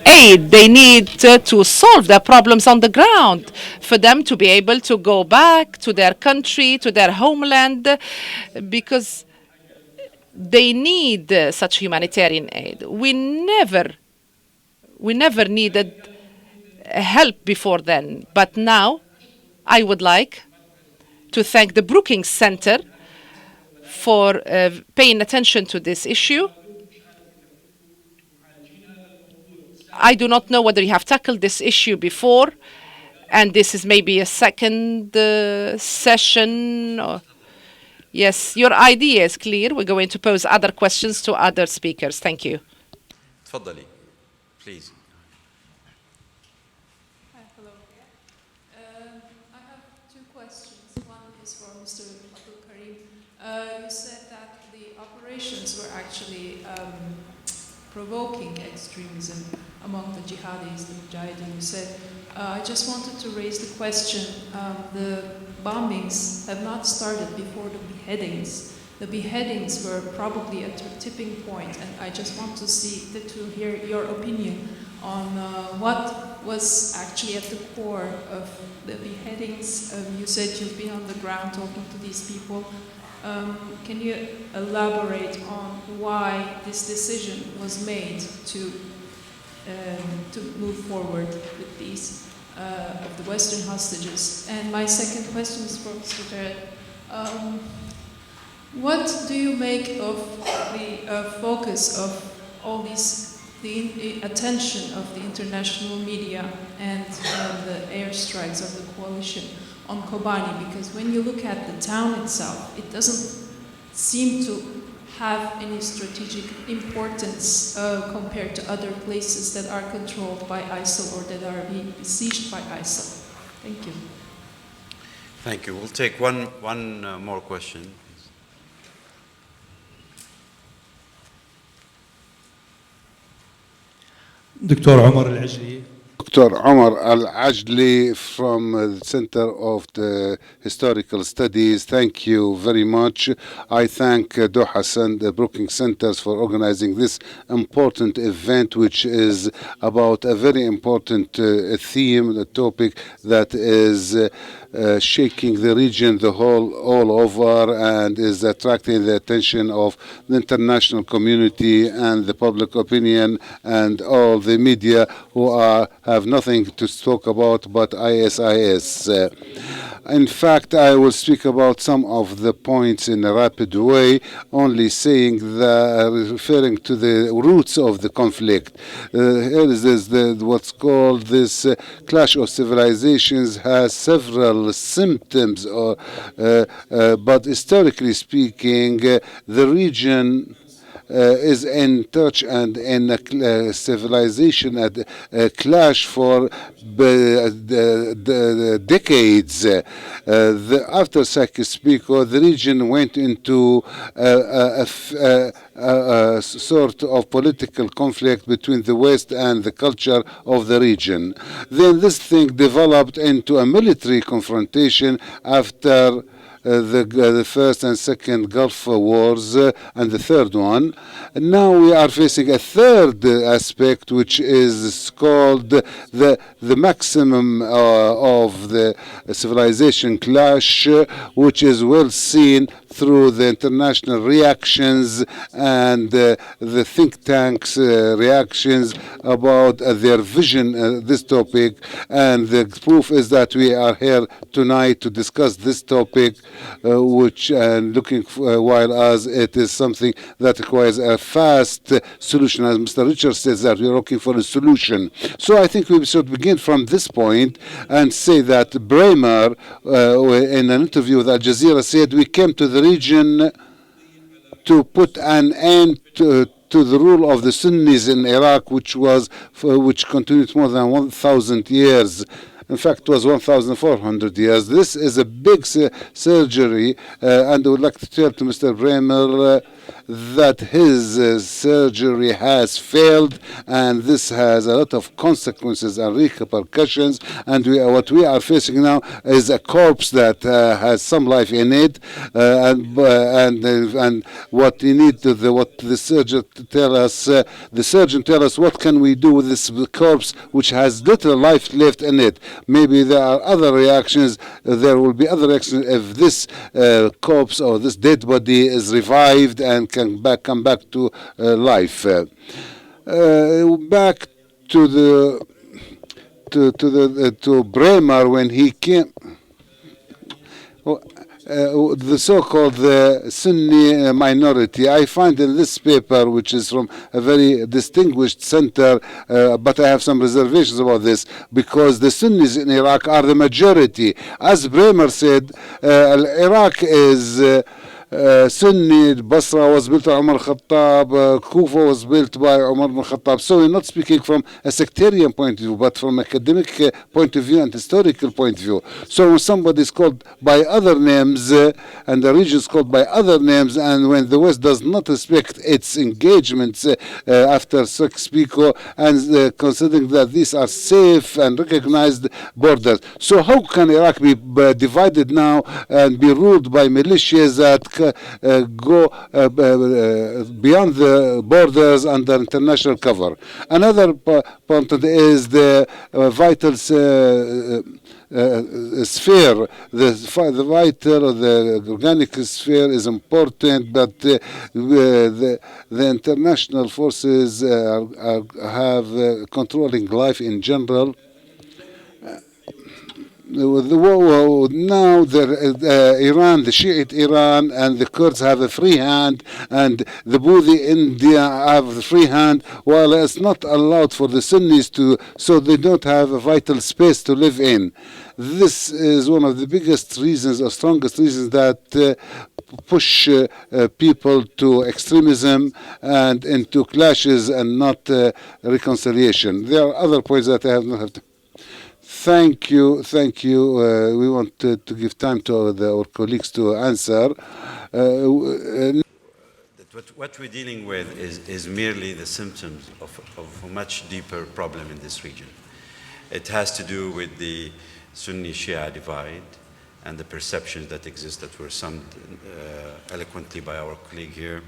aid. They need to solve their problems on the ground for them to be able to go back to their country, to their homeland, because they need such humanitarian aid. We never needed help before then, but now I would like to thank the Brookings Center for paying attention to this issue. I do not know whether you have tackled this issue before, and this is maybe a second session. Yes, your idea is clear. We're going to pose other questions to other speakers. Thank you. تفضلي, please. Hi, hello. I have two questions. One is for Mr. Abdul Karim. You said that the operations were actually provoking extremism among the jihadis, the mujahideen. You said, I just wanted to raise the question, the bombings have not started before the beheadings. The beheadings were probably at a tipping point, and I just want to hear your opinion on what was actually at the core of the beheadings. You said you've been on the ground talking to these people. Can you elaborate on why this decision was made to move forward with these of the Western hostages? And my second question is for Mr. Jared. What do you make of the focus of all these, the attention of the international media and the airstrikes of the coalition on Kobani? Because when you look at the town itself, it doesn't seem to have any strategic importance compared to other places that are controlled by ISIL or that are being besieged by ISIL. Thank you. Thank you. We'll take one more question. دكتور عمر العجلي. Dr. Omar Al-Ajli from the Center of the Historical Studies. Thank you very much. I thank Doha Center, Brookings Centers for organizing this important event, which is about a very important theme, the topic that is shaking the region all over and is attracting the attention of the international community and the public opinion and all the media who have nothing to talk about but ISIS. In fact, I will speak about some of the points in a rapid way, only referring to the roots of the conflict. Here is what's called this clash of civilizations has several symptoms, but historically speaking, the region is in touch and in a civilization at a clash for decades. After Sykes-Picot, the region went into a sort of political conflict between the West and the culture of the region. Then this thing developed into a military confrontation after the first and second Gulf Wars and the third one. Now we are facing a third aspect, which is called the maximum of the civilization clash, which is well seen through the international reactions and the think tanks' reactions about their vision, this topic. And the proof is that we are here tonight to discuss this topic, which looking while as it is something that requires a fast solution. As Mr. Richards says, that we are looking for a solution. So I think we should begin from this point and say that Bremer, in an interview with Al Jazeera, said we came to the region to put an end to the rule of the Sunnis in Iraq, which continued more than 1,000 years. In fact, it was 1,400 years. This is a big surgery, and I would like to tell to Mr. Bremer that his surgery has failed, and this has a lot of consequences and repercussions. And what we are facing now is a corpse that has some life in it, and what we need to what the surgeon tell us. The surgeon tell us what can we do with this corpse which has little life left in it. Maybe there are other reactions. There will be other reactions if this corpse or this dead body is revived and can come back to life. Back to to Bremer when he came. The so-called Sunni minority. I find in this paper, which is from a very distinguished center, but I have some reservations about this, because the Sunnis in Iraq are the majority. As Bremer said, Iraq is Sunni. Basra was built by Umar al-Khattab, Kufa was built by Umar ibn al-Khattab. So we're not speaking from a sectarian point of view, but from academic point of view and historical point of view. So when somebody is called by other names, and the region is called by other names, and when the West does not respect its engagements after Sykes-Picot, and considering that these are safe and recognized borders. So how can Iraq be divided now and be ruled by militias that go beyond the borders under international cover? Another point is the vital sphere, the vital or the organic sphere is important, but the international forces have controlling life in general. Now Iran, the Shiite Iran and the Kurds have a free hand, and the Buddhi India have a free hand, while it's not allowed for the Sunnis to, so they don't have a vital space to live in. This is one of the biggest reasons or strongest reasons that push people to extremism and into clashes and not reconciliation. There are other points that I have not have to. Thank you. We want to give time to our colleagues to answer. What we're dealing with is merely the symptoms of a much deeper problem in this region. It has to do with the Sunni-Shia divide and the perceptions that exist that were summed eloquently by our colleague here.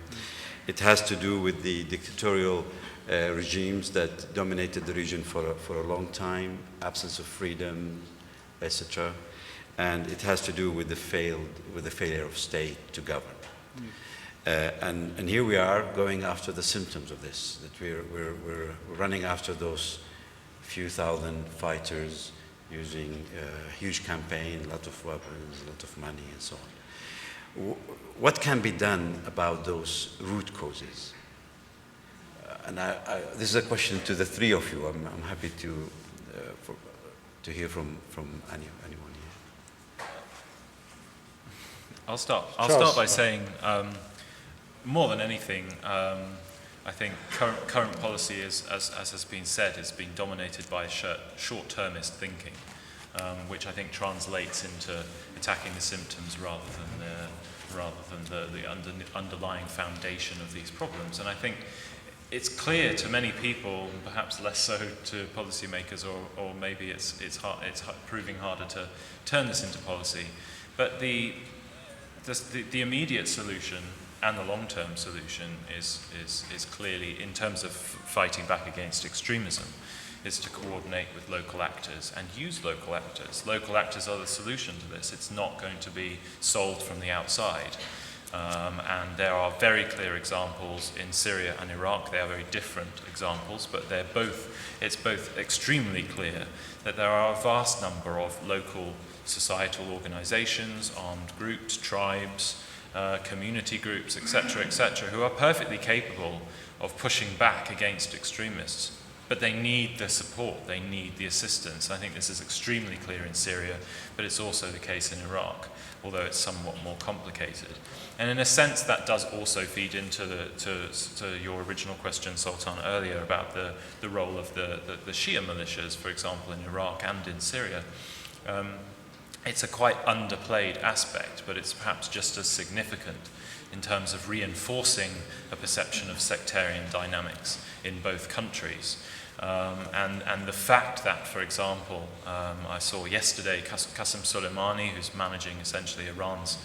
It has to do with the dictatorial regimes that dominated the region for a long time, absence of freedom, etc. And it has to do with the failure of state to govern. And here we are going after the symptoms of this, that we're running after those few thousand fighters using a huge campaign, a lot of weapons, a lot of money, and so on. What can be done about those root causes? And this is a question to the three of you. I'm happy to hear from anyone here. I'll start by saying, more than anything, I think current policy is, as has been said, has been dominated by short-termist thinking, which I think translates into attacking the symptoms rather than the underlying foundation of these problems. And I think it's clear to many people, perhaps less so to policymakers, or maybe it's proving harder to turn this into policy. But the immediate solution and the long-term solution is clearly, in terms of fighting back against extremism, is to coordinate with local actors and use local actors. Local actors are the solution to this. It's not going to be solved from the outside. And there are very clear examples in Syria and Iraq. They are very different examples, but it's both extremely clear that there are a vast number of local societal organizations, armed groups, tribes, community groups, etc., who are perfectly capable of pushing back against extremists. But they need the support, they need the assistance. I think this is extremely clear in Syria, but it's also the case in Iraq, although it's somewhat more complicated. And in a sense, that does also feed into to your original question, Sultan, earlier about the role of the Shia militias, for example, in Iraq and in Syria. it's a quite underplayed aspect, but it's perhaps just as significant in terms of reinforcing a perception of sectarian dynamics in both countries. And the fact that, for example, I saw yesterday Qasem Soleimani, who's managing essentially Iran's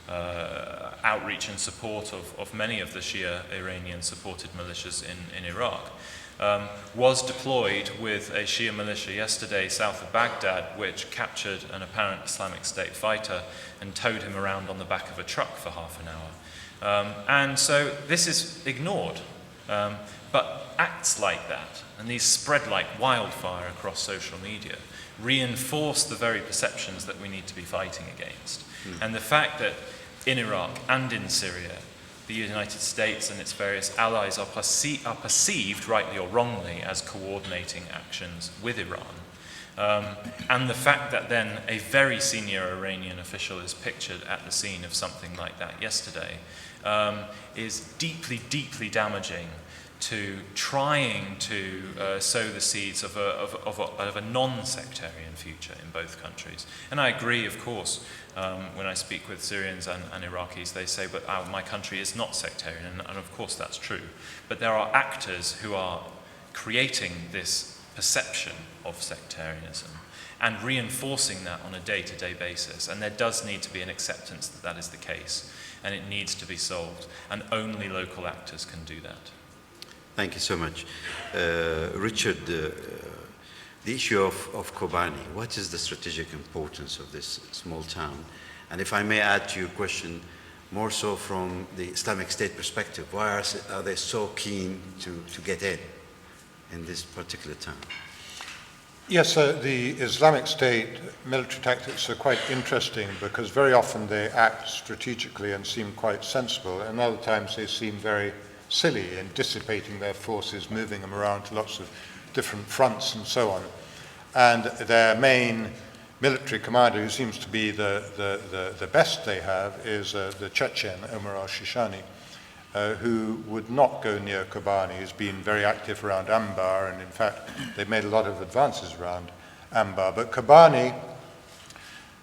outreach and support of many of the Shia Iranian-supported militias in Iraq, was deployed with a Shia militia yesterday south of Baghdad, which captured an apparent Islamic State fighter and towed him around on the back of a truck for half an hour. And so this is ignored. But acts like that, and these spread like wildfire across social media, reinforce the very perceptions that we need to be fighting against. And the fact that in Iraq and in Syria, the United States and its various allies are perceived, rightly or wrongly, as coordinating actions with Iran. And the fact that then a very senior Iranian official is pictured at the scene of something like that yesterday is deeply, deeply damaging to trying to sow the seeds of a non-sectarian future in both countries. And I agree, of course, when I speak with Syrians and Iraqis, they say, but my country is not sectarian, and of course that's true. But there are actors who are creating this perception of sectarianism and reinforcing that on a day-to-day basis. And there does need to be an acceptance that that is the case, and it needs to be solved, and only local actors can do that. Thank you so much. Richard, the issue of Kobani, what is the strategic importance of this small town? And if I may add to your question, more so from the Islamic State perspective, why are they so keen to get in this particular town? Yes, the Islamic State military tactics are quite interesting because very often they act strategically and seem quite sensible, and other times they seem very silly in dissipating their forces, moving them around to lots of different fronts and so on. And their main military commander, who seems to be the best they have, is the Chechen, Omar al-Shishani, who would not go near Kobani. He's been very active around Anbar, and in fact, they've made a lot of advances around Anbar. But Kobani,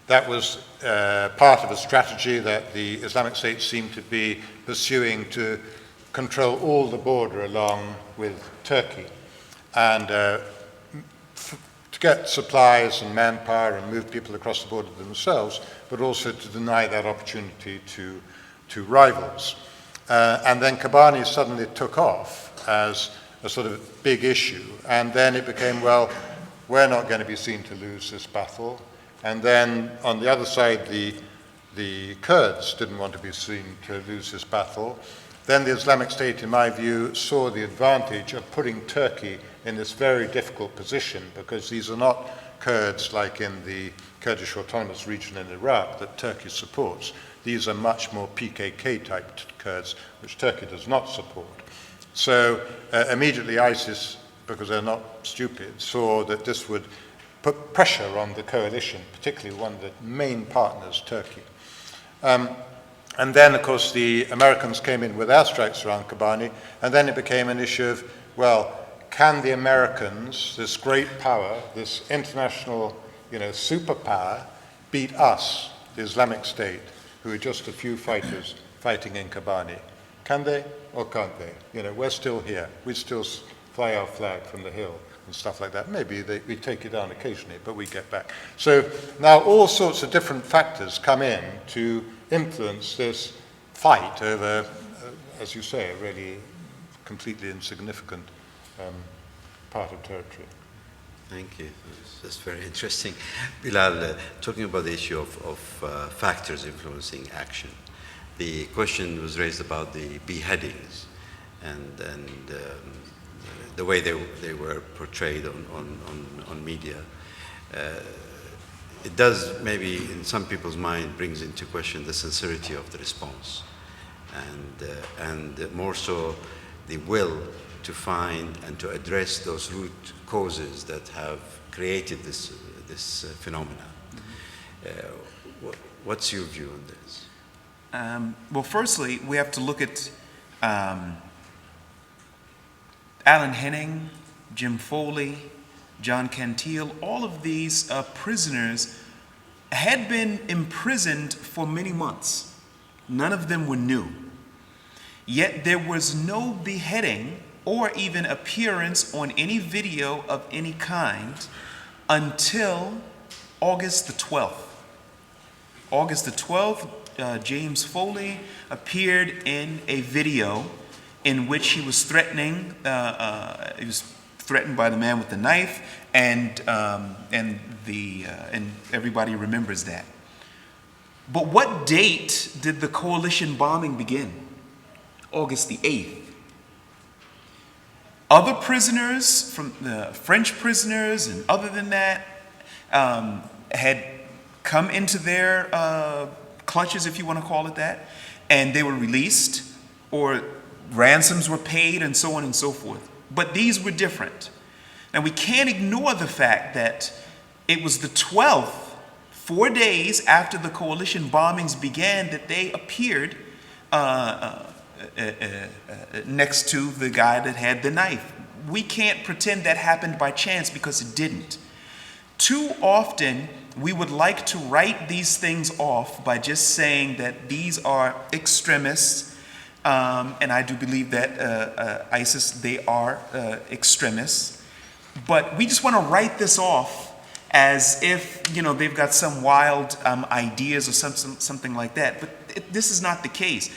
that was part of a strategy that the Islamic State seemed to be pursuing to control all the border along with Turkey, and to get supplies and manpower and move people across the border themselves, but also to deny that opportunity to rivals. And then Kobani suddenly took off as a sort of big issue, and then it became, well, we're not going to be seen to lose this battle. And then on the other side, the Kurds didn't want to be seen to lose this battle. Then the Islamic State, in my view, saw the advantage of putting Turkey in this very difficult position, because these are not Kurds like in the Kurdish Autonomous Region in Iraq that Turkey supports. These are much more PKK-type Kurds, which Turkey does not support. So immediately ISIS, because they're not stupid, saw that this would put pressure on the coalition, particularly one of the main partners, Turkey. And then, of course, the Americans came in with airstrikes around Kobani, and then it became an issue of, well, can the Americans, this great power, this international, superpower, beat us, the Islamic State, who are just a few fighters fighting in Kobani? Can they or can't they? We're still here. We still fly our flag from the hill and stuff like that. Maybe we take it down occasionally, but we get back. So now all sorts of different factors come in to influence this fight over, as you say, a really completely insignificant part of territory. Thank you. That's very interesting. Bilal, talking about the issue of factors influencing action, the question was raised about the beheadings and the way they were portrayed on media. It does, maybe in some people's mind, brings into question the sincerity of the response, and more so the will to find and to address those root causes that have created this phenomena. What's your view on this? Well, firstly, we have to look at Alan Henning, Jim Foley, John Cantil. All of these prisoners had been imprisoned for many months. None of them were new. Yet there was no beheading or even appearance on any video of any kind until August the 12th. August the 12th, James Foley appeared in a video in which he was threatening, he was threatened by the man with the knife, and everybody remembers that. But what date did the coalition bombing begin? August the 8th. Other prisoners, from the French prisoners and other than that, had come into their clutches, if you want to call it that, and they were released, or ransoms were paid, and so on and so forth. But these were different. Now, we can't ignore the fact that it was the 12th, 4 days after the coalition bombings began, that they appeared next to the guy that had the knife. We can't pretend that happened by chance, because it didn't. Too often, we would like to write these things off by just saying that these are extremists, and I do believe that ISIS, they are extremists, but we just want to write this off as if, you know, they've got some wild ideas or something like that. But this is not the case.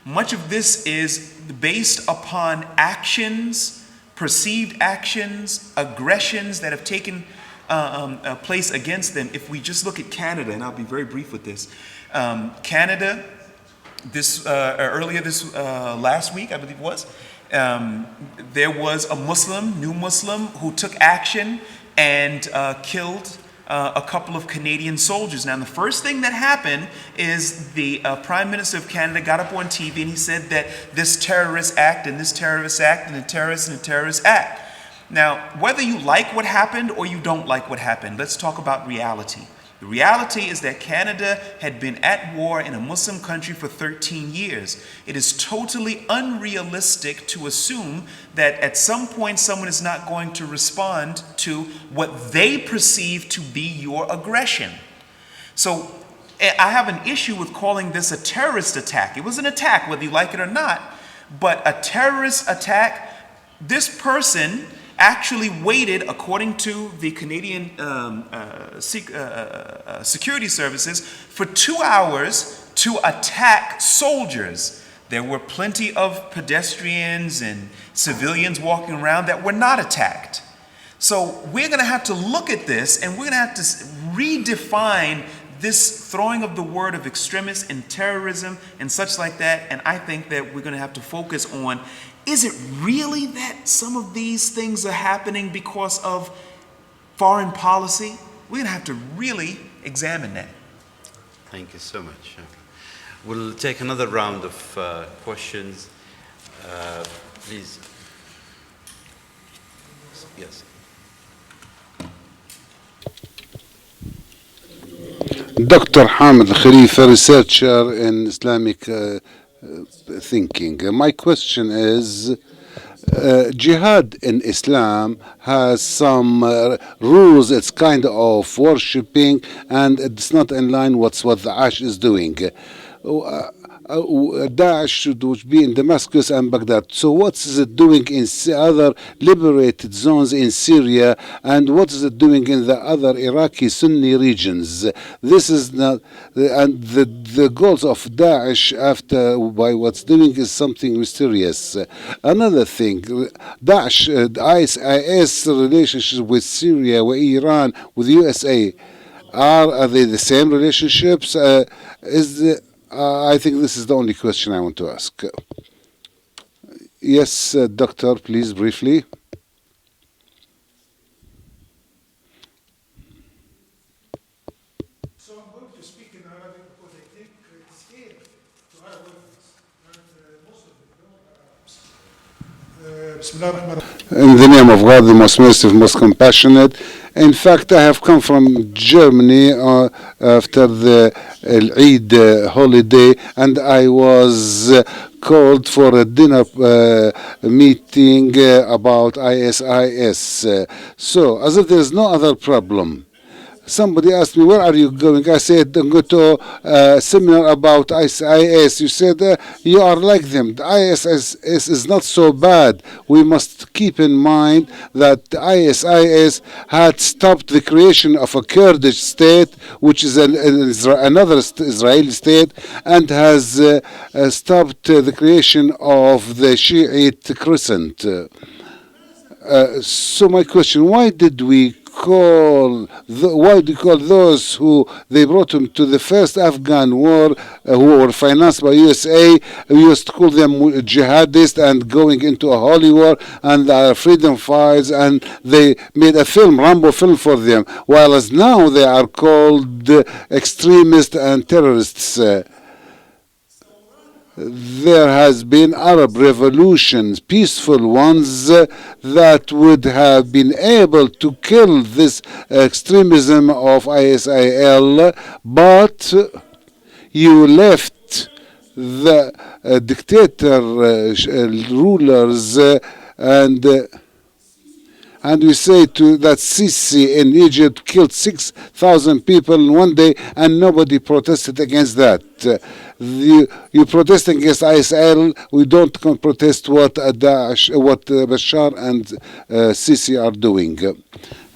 Much of this is based upon actions, perceived actions, aggressions that have taken place against them. If we just look at Canada, and I'll be very brief with this. Canada, earlier this last week, I believe it was, there was a Muslim, new Muslim, who took action and killed a couple of Canadian soldiers. Now, the first thing that happened is the Prime Minister of Canada got up on TV and he said that this terrorist act and this terrorist act and the terrorist act. Now, whether you like what happened or you don't like what happened, let's talk about reality. The reality is that Canada had been at war in a Muslim country for 13 years. It is totally unrealistic to assume that at some point someone is not going to respond to what they perceive to be your aggression. So I have an issue with calling this a terrorist attack. It was an attack, whether you like it or not, but a terrorist attack, this person actually waited, according to the Canadian security services, for 2 hours to attack soldiers. There were plenty of pedestrians and civilians walking around that were not attacked. So we're going to have to look at this, and we're going to have to redefine this throwing of the word of extremists and terrorism and such like that. And I think that we're going to have to focus on, is it really that some of these things are happening because of foreign policy? We're going to have to really examine that. Thank you so much. We'll take another round of questions. Please. Yes. Dr. Hamid Khalifa, researcher in Islamic thinking. My question is, jihad in Islam has some rules. It's kind of worshipping, and it's not in line with what the Daesh is doing. Daesh should be in Damascus and Baghdad. So what is it doing in other liberated zones in Syria, and what is it doing in the other Iraqi Sunni regions? This is not, and the goals of Daesh after by what's doing is something mysterious. Another thing, Daesh, IS relationship with Syria, with Iran, with USA, are they the same relationships? I think this is the only question I want to ask. Yes, Doctor, please, briefly. So I'm going to speak in Arabic because I think it's fair to Arabics, and most of them know Arabs. Bismillah ar-Rahman ar-Rahim. In the name of God, the most merciful, most compassionate. In fact, I have come from Germany after the Eid holiday, and I was called for a dinner meeting about ISIS. So, as if there's no other problem. Somebody asked me, where are you going? I said, I'm going to a seminar about IS. You said, you are like them. The IS is not so bad. We must keep in mind that the ISIS had stopped the creation of a Kurdish state, which is another Israeli state, and has stopped the creation of the Shiite Crescent. So my question, why do you call those who they brought them to the first Afghan war, who were financed by USA? We used to call them jihadist and going into a holy war and freedom fighters, and they made a film, Rambo film for them, while as now they are called extremists and terrorists. There has been Arab revolutions, peaceful ones, that would have been able to kill this extremism of ISIL, but you left the dictator rulers and we say that Sisi in Egypt killed 6,000 people in one day, and nobody protested against that. You protest against ISIL. We don't protest what Bashar and Sisi are doing.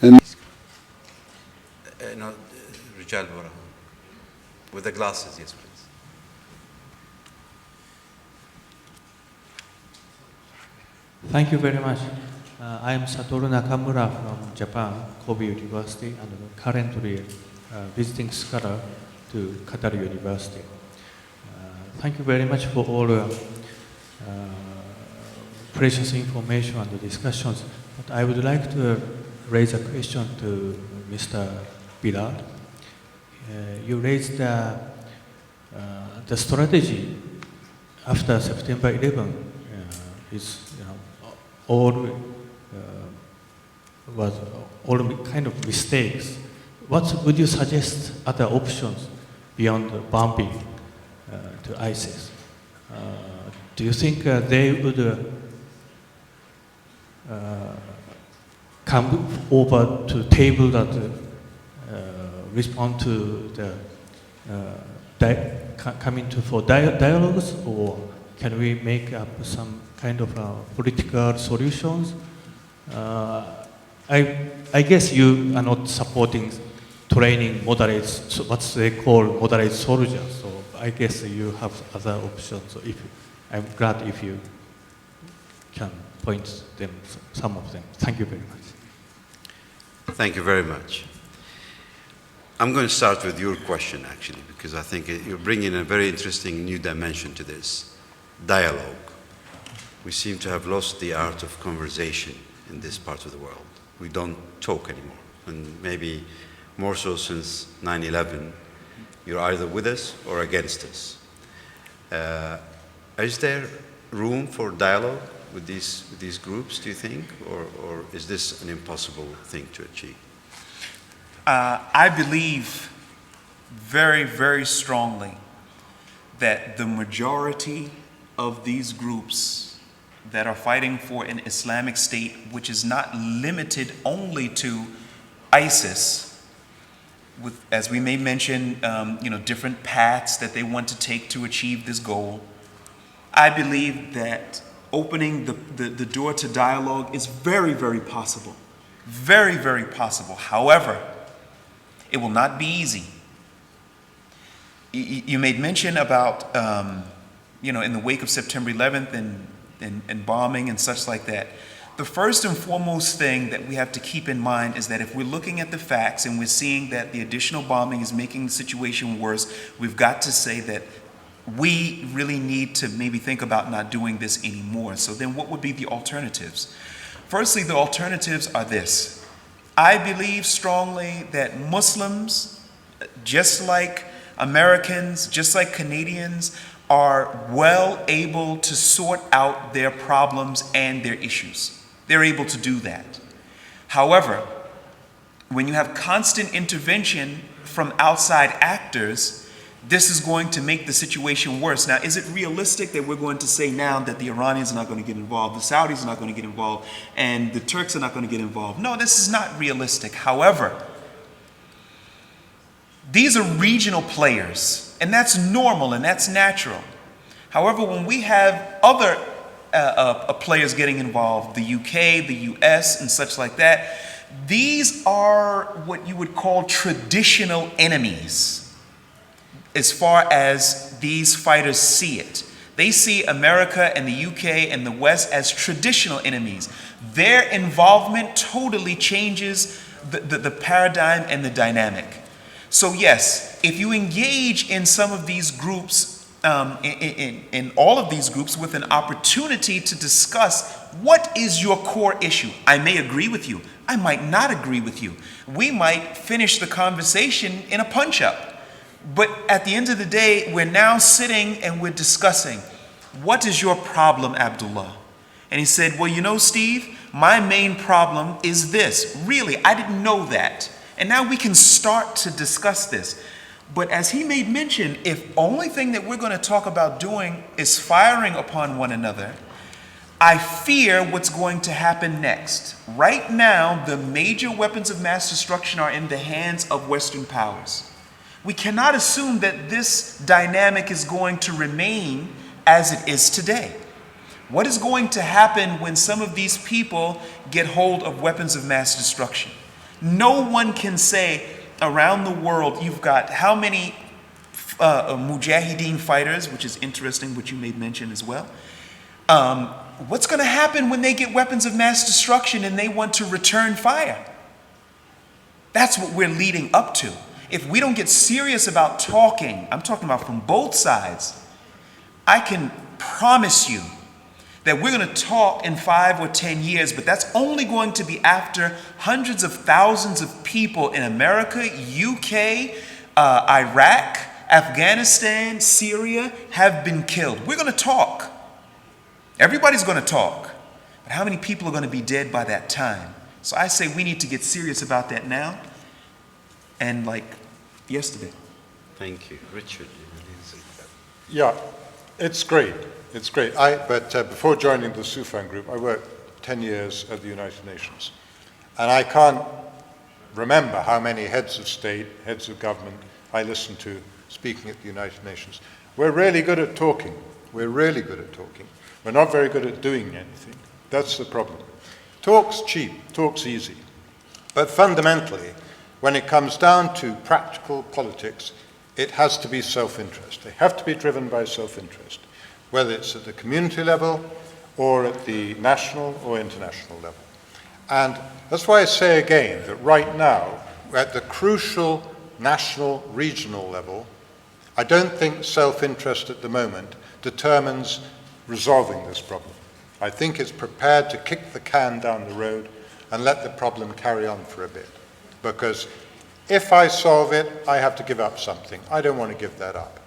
And no, Rijal Bora. With the glasses, yes, please. Thank you very much. I am Satoru Nakamura from Japan, Kobe University, and currently visiting scholar to Qatar University. Thank you very much for all precious information and the discussions. But I would like to raise a question to Mr. Billard. You raised the strategy after September 11 is was all kind of mistakes. What would you suggest other options beyond bombing to ISIS? Do you think they would come over to table that respond to the coming to for dialogues, or can we make up some kind of political solutions? I guess you are not supporting training moderates, so what they call moderate soldiers. So I guess you have other options. So I'm glad if you can point them, some of them. Thank you very much. Thank you very much. I'm going to start with your question, actually, because I think you're bringing a very interesting new dimension to this dialogue. We seem to have lost the art of conversation in this part of the world. We don't talk anymore, and maybe more so since 9/11. You're either with us or against us. Is there room for dialogue with these groups, do you think, or is this an impossible thing to achieve? I believe very, very strongly that the majority of these groups that are fighting for an Islamic State, which is not limited only to ISIS, with, as we may mention, different paths that they want to take to achieve this goal. I believe that opening the door to dialogue is very, very possible. Very, very possible. However, it will not be easy. You made mention about, in the wake of September 11th and bombing and such like that. The first and foremost thing that we have to keep in mind is that if we're looking at the facts and we're seeing that the additional bombing is making the situation worse, we've got to say that we really need to maybe think about not doing this anymore. So then what would be the alternatives? Firstly, the alternatives are this. I believe strongly that Muslims, just like Americans, just like Canadians, are well able to sort out their problems and their issues. They're able to do that. However, when you have constant intervention from outside actors, this is going to make the situation worse. Now, is it realistic that we're going to say now that the Iranians are not going to get involved, the Saudis are not going to get involved, and the Turks are not going to get involved? No, this is not realistic. However, These are regional players, and that's normal and that's natural. However, when we have other players getting involved, the UK, the US, and such like that, these are what you would call traditional enemies as far as these fighters see it. They see America and the UK and the West as traditional enemies. Their involvement totally changes the paradigm and the dynamic. So yes, if you engage in some of these groups, in all of these groups with an opportunity to discuss what is your core issue. I may agree with you. I might not agree with you. We might finish the conversation in a punch-up. But at the end of the day, we're now sitting and we're discussing, what is your problem, Abdullah? And he said, well, you know, Steve, my main problem is this. Really, I didn't know that. And now we can start to discuss this. But as he made mention, if only thing that we're going to talk about doing is firing upon one another, I fear what's going to happen next. Right now, the major weapons of mass destruction are in the hands of Western powers. We cannot assume that this dynamic is going to remain as it is today. What is going to happen when some of these people get hold of weapons of mass destruction? No one can say around the world, you've got how many mujahideen fighters, which is interesting, which you made mention as well. What's going to happen when they get weapons of mass destruction and they want to return fire? That's what we're leading up to. If we don't get serious about talking, I'm talking about from both sides, I can promise you that we're going to talk in 5 or 10 years, but that's only going to be after hundreds of thousands of people in America, UK, Iraq, Afghanistan, Syria have been killed. We're going to talk. Everybody's going to talk. But how many people are going to be dead by that time? So I say we need to get serious about that now and like yesterday. Thank you. Richard. Yeah, it's great. It's great. But before joining the Sufan group, I worked 10 years at the United Nations. And I can't remember how many heads of state, heads of government I listened to speaking at the United Nations. We're really good at talking. We're really good at talking. We're not very good at doing anything. That's the problem. Talk's cheap. Talk's easy. But fundamentally, when it comes down to practical politics, it has to be self-interest. They have to be driven by self-interest, whether it's at the community level or at the national or international level. And that's why I say again that right now, we're at the crucial national, regional level. I don't think self-interest at the moment determines resolving this problem. I think it's prepared to kick the can down the road and let the problem carry on for a bit. Because if I solve it, I have to give up something. I don't want to give that up.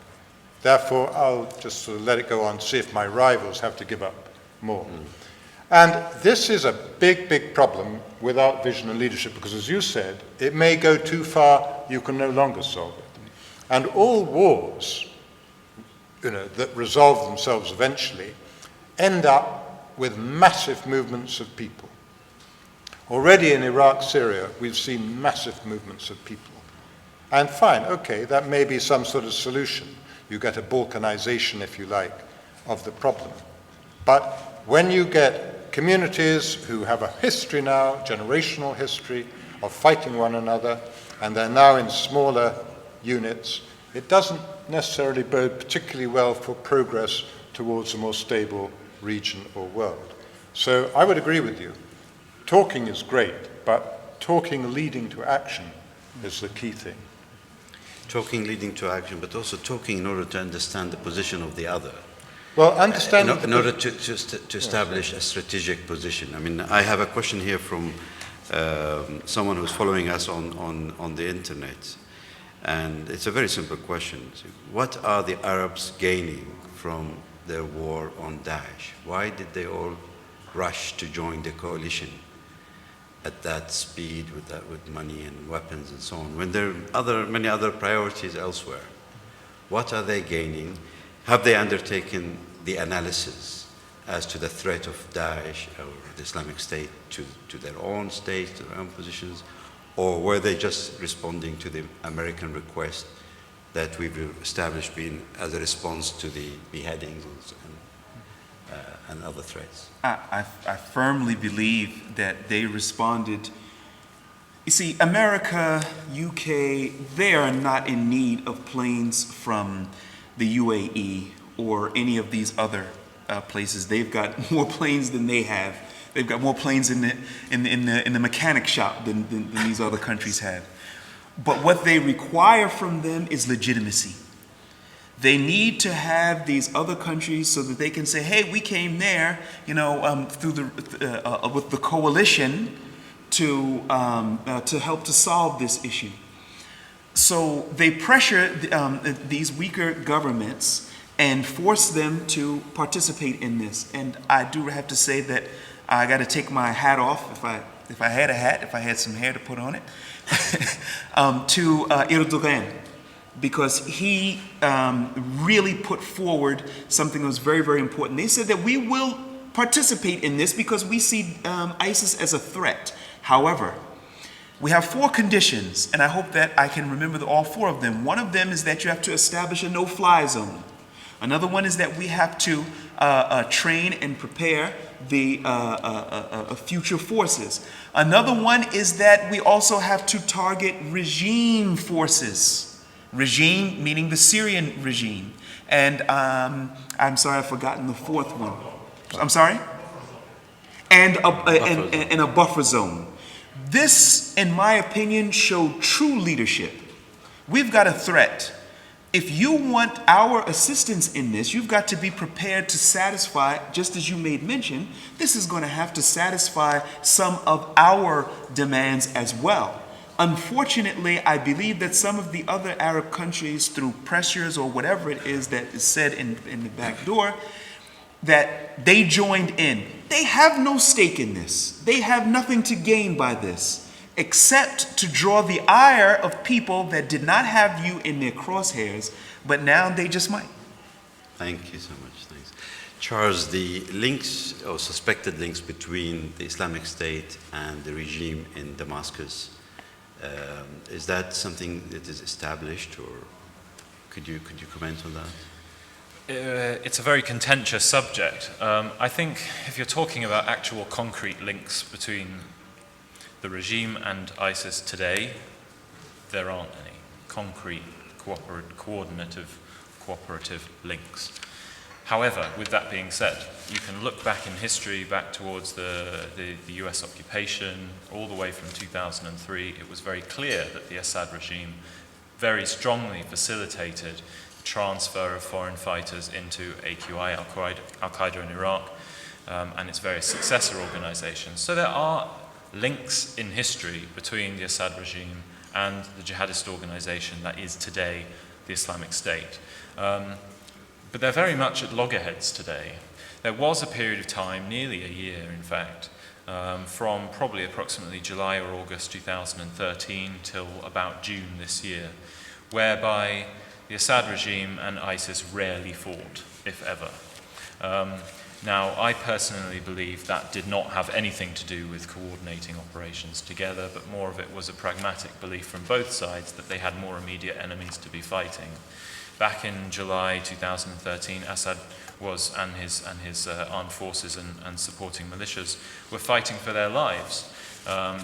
Therefore, I'll just sort of let it go on, see if my rivals have to give up more. And this is a big, big problem without vision and leadership, because as you said, it may go too far, you can no longer solve it. And all wars, that resolve themselves eventually, end up with massive movements of people. Already in Iraq, Syria, we've seen massive movements of people. And fine, okay, that may be some sort of solution. You get a balkanization, if you like, of the problem. But when you get communities who have a history now, generational history, of fighting one another, and they're now in smaller units, it doesn't necessarily bode particularly well for progress towards a more stable region or world. So I would agree with you. Talking is great, but talking leading to action is the key thing. Talking leading to action, but also talking in order to understand the position of the other. Well, understanding... in order to establish a strategic position. I mean, I have a question here from someone who's following us on the internet. And it's a very simple question. What are the Arabs gaining from their war on Daesh? Why did they all rush to join the coalition at that speed, with money and weapons and so on, when there are many other priorities elsewhere? What are they gaining? Have they undertaken the analysis as to the threat of Daesh or the Islamic State to their own states, to their own positions? or were they just responding to the American request that we've established being as a response to the beheadings and other threats? I firmly believe that they responded. You see, America, UK, they are not in need of planes from the UAE or any of these other places. They've got more planes than they have. They've got more planes in the mechanic shop than these other countries have. But what they require from them is legitimacy. They need to have these other countries so that they can say, "Hey, we came there, through with the coalition to help to solve this issue." So they pressure these weaker governments and force them to participate in this. And I do have to say that I got to take my hat off, if I had a hat, if I had some hair to put on it, to Erdogan, because he really put forward something that was very, very important. They said that we will participate in this because we see ISIS as a threat. However, we have 4 conditions, and I hope that I can remember all 4 of them. One of them is that you have to establish a no-fly zone. Another one is that we have to train and prepare the future forces. Another one is that we also have to target regime forces. Regime meaning the Syrian regime. And I'm sorry, I've forgotten the 4th one. I'm sorry? And a buffer zone. This, in my opinion, showed true leadership. We've got a threat. If you want our assistance in this, you've got to be prepared to satisfy, just as you made mention, this is going to have to satisfy some of our demands as well. Unfortunately, I believe that some of the other Arab countries, through pressures or whatever it is that is said in the back door, that they joined in. They have no stake in this. They have nothing to gain by this, except to draw the ire of people that did not have you in their crosshairs, but now they just might. Thank you so much. Thanks. Charles, the links or suspected links between the Islamic State and the regime in Damascus, is that something that is established, or could you comment on that? It's a very contentious subject. I think if you're talking about actual concrete links between the regime and ISIS today, there aren't any concrete cooperative links. However, with that being said, you can look back in history, back towards the US occupation, all the way from 2003. It was very clear that the Assad regime very strongly facilitated transfer of foreign fighters into AQI, Al-Qaeda in Iraq, and its various successor organizations. So there are links in history between the Assad regime and the jihadist organization that is today the Islamic State. But they're very much at loggerheads today. There was a period of time, nearly a year in fact, from probably approximately July or August 2013 till about June this year, whereby the Assad regime and ISIS rarely fought, if ever. Now, I personally believe that did not have anything to do with coordinating operations together, but more of it was a pragmatic belief from both sides that they had more immediate enemies to be fighting. Back in July 2013, Assad was, and his armed forces and supporting militias were fighting for their lives.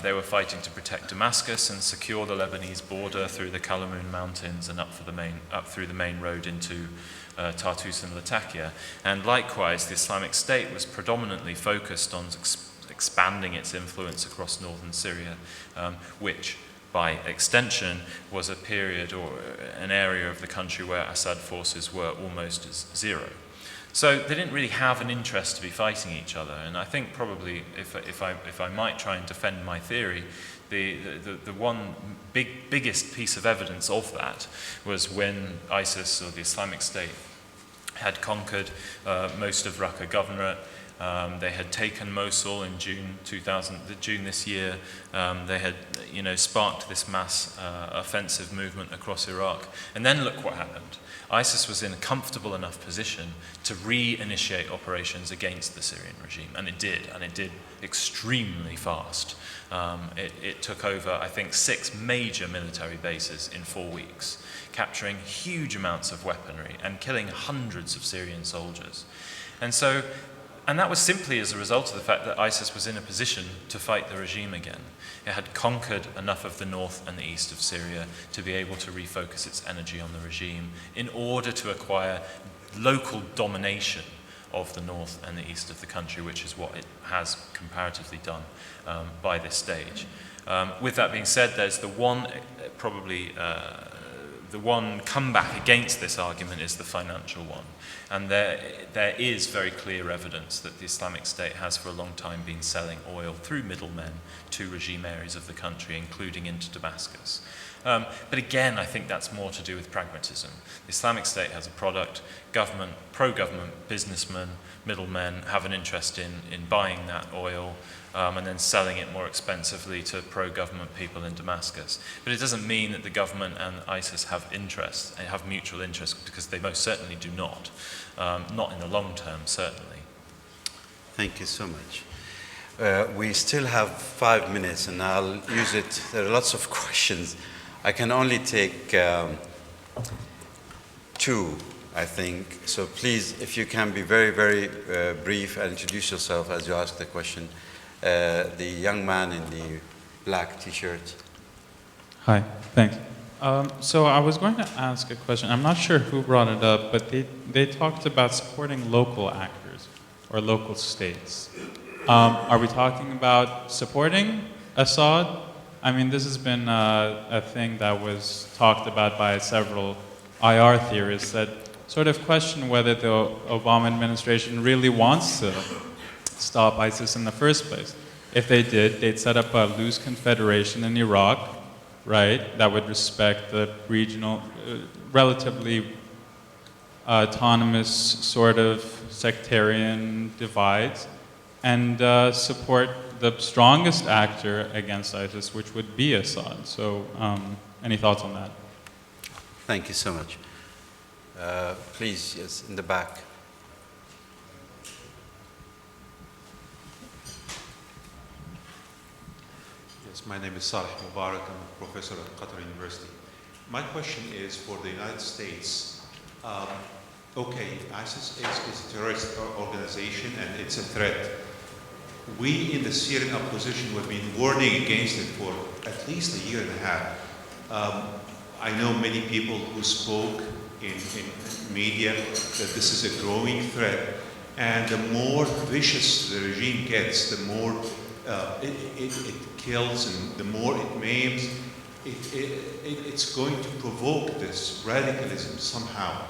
They were fighting to protect Damascus and secure the Lebanese border through the Kalamoun Mountains and up through the main road into Tartus and Latakia. And likewise, the Islamic State was predominantly focused on expanding its influence across northern Syria, which, by extension, was a period or an area of the country where Assad forces were almost as zero. So they didn't really have an interest to be fighting each other, and I think probably, if I might try and defend my theory, the one biggest piece of evidence of that was when ISIS, or the Islamic State, had conquered most of Raqqa Governorate, They had taken Mosul in June this year. They had, sparked this mass offensive movement across Iraq. And then look what happened. ISIS was in a comfortable enough position to reinitiate operations against the Syrian regime, and it did extremely fast. It took over, I think, 6 major military bases in 4 weeks, capturing huge amounts of weaponry and killing hundreds of Syrian soldiers. And that was simply as a result of the fact that ISIS was in a position to fight the regime again. It had conquered enough of the north and the east of Syria to be able to refocus its energy on the regime in order to acquire local domination of the north and the east of the country, which is what it has comparatively done by this stage. With that being said, there's the one, the one comeback against this argument is the financial one. And there is very clear evidence that the Islamic State has for a long time been selling oil through middlemen to regime areas of the country, including into Damascus. But again, I think that's more to do with pragmatism. The Islamic State has a product, government, pro-government businessmen, middlemen have an interest in buying that oil and then selling it more expensively to pro-government people in Damascus. But it doesn't mean that the government and ISIS have interests, and have mutual interests, because they most certainly do not. Not in the long term, certainly. Thank you so much. We still have 5 minutes, and I'll use it. There are lots of questions. I can only take 2, I think. So please, if you can be very, very brief and introduce yourself as you ask the question. The young man in the black t-shirt. Hi, thanks. So I was going to ask a question. I'm not sure who brought it up, but they talked about supporting local actors or local states. Are we talking about supporting Assad? I mean, this has been a thing that was talked about by several IR theorists that sort of question whether the Obama administration really wants to stop ISIS in the first place. If they did, they'd set up a loose confederation in Iraq, right, that would respect the regional, relatively autonomous sort of sectarian divides, and support the strongest actor against ISIS, which would be Assad. So any thoughts on that? Thank you so much. Please, yes, in the back. Yes, my name is Salih Mubarak. I'm a professor at Qatar University. My question is for the United States. Okay, ISIS is a terrorist organization and it's a threat. We in the Syrian opposition have been warning against it for at least a year and a half. I know many people who spoke in media that this is a growing threat, and the more vicious the regime gets, the more it kills, and the more it maims, it's going to provoke this radicalism somehow.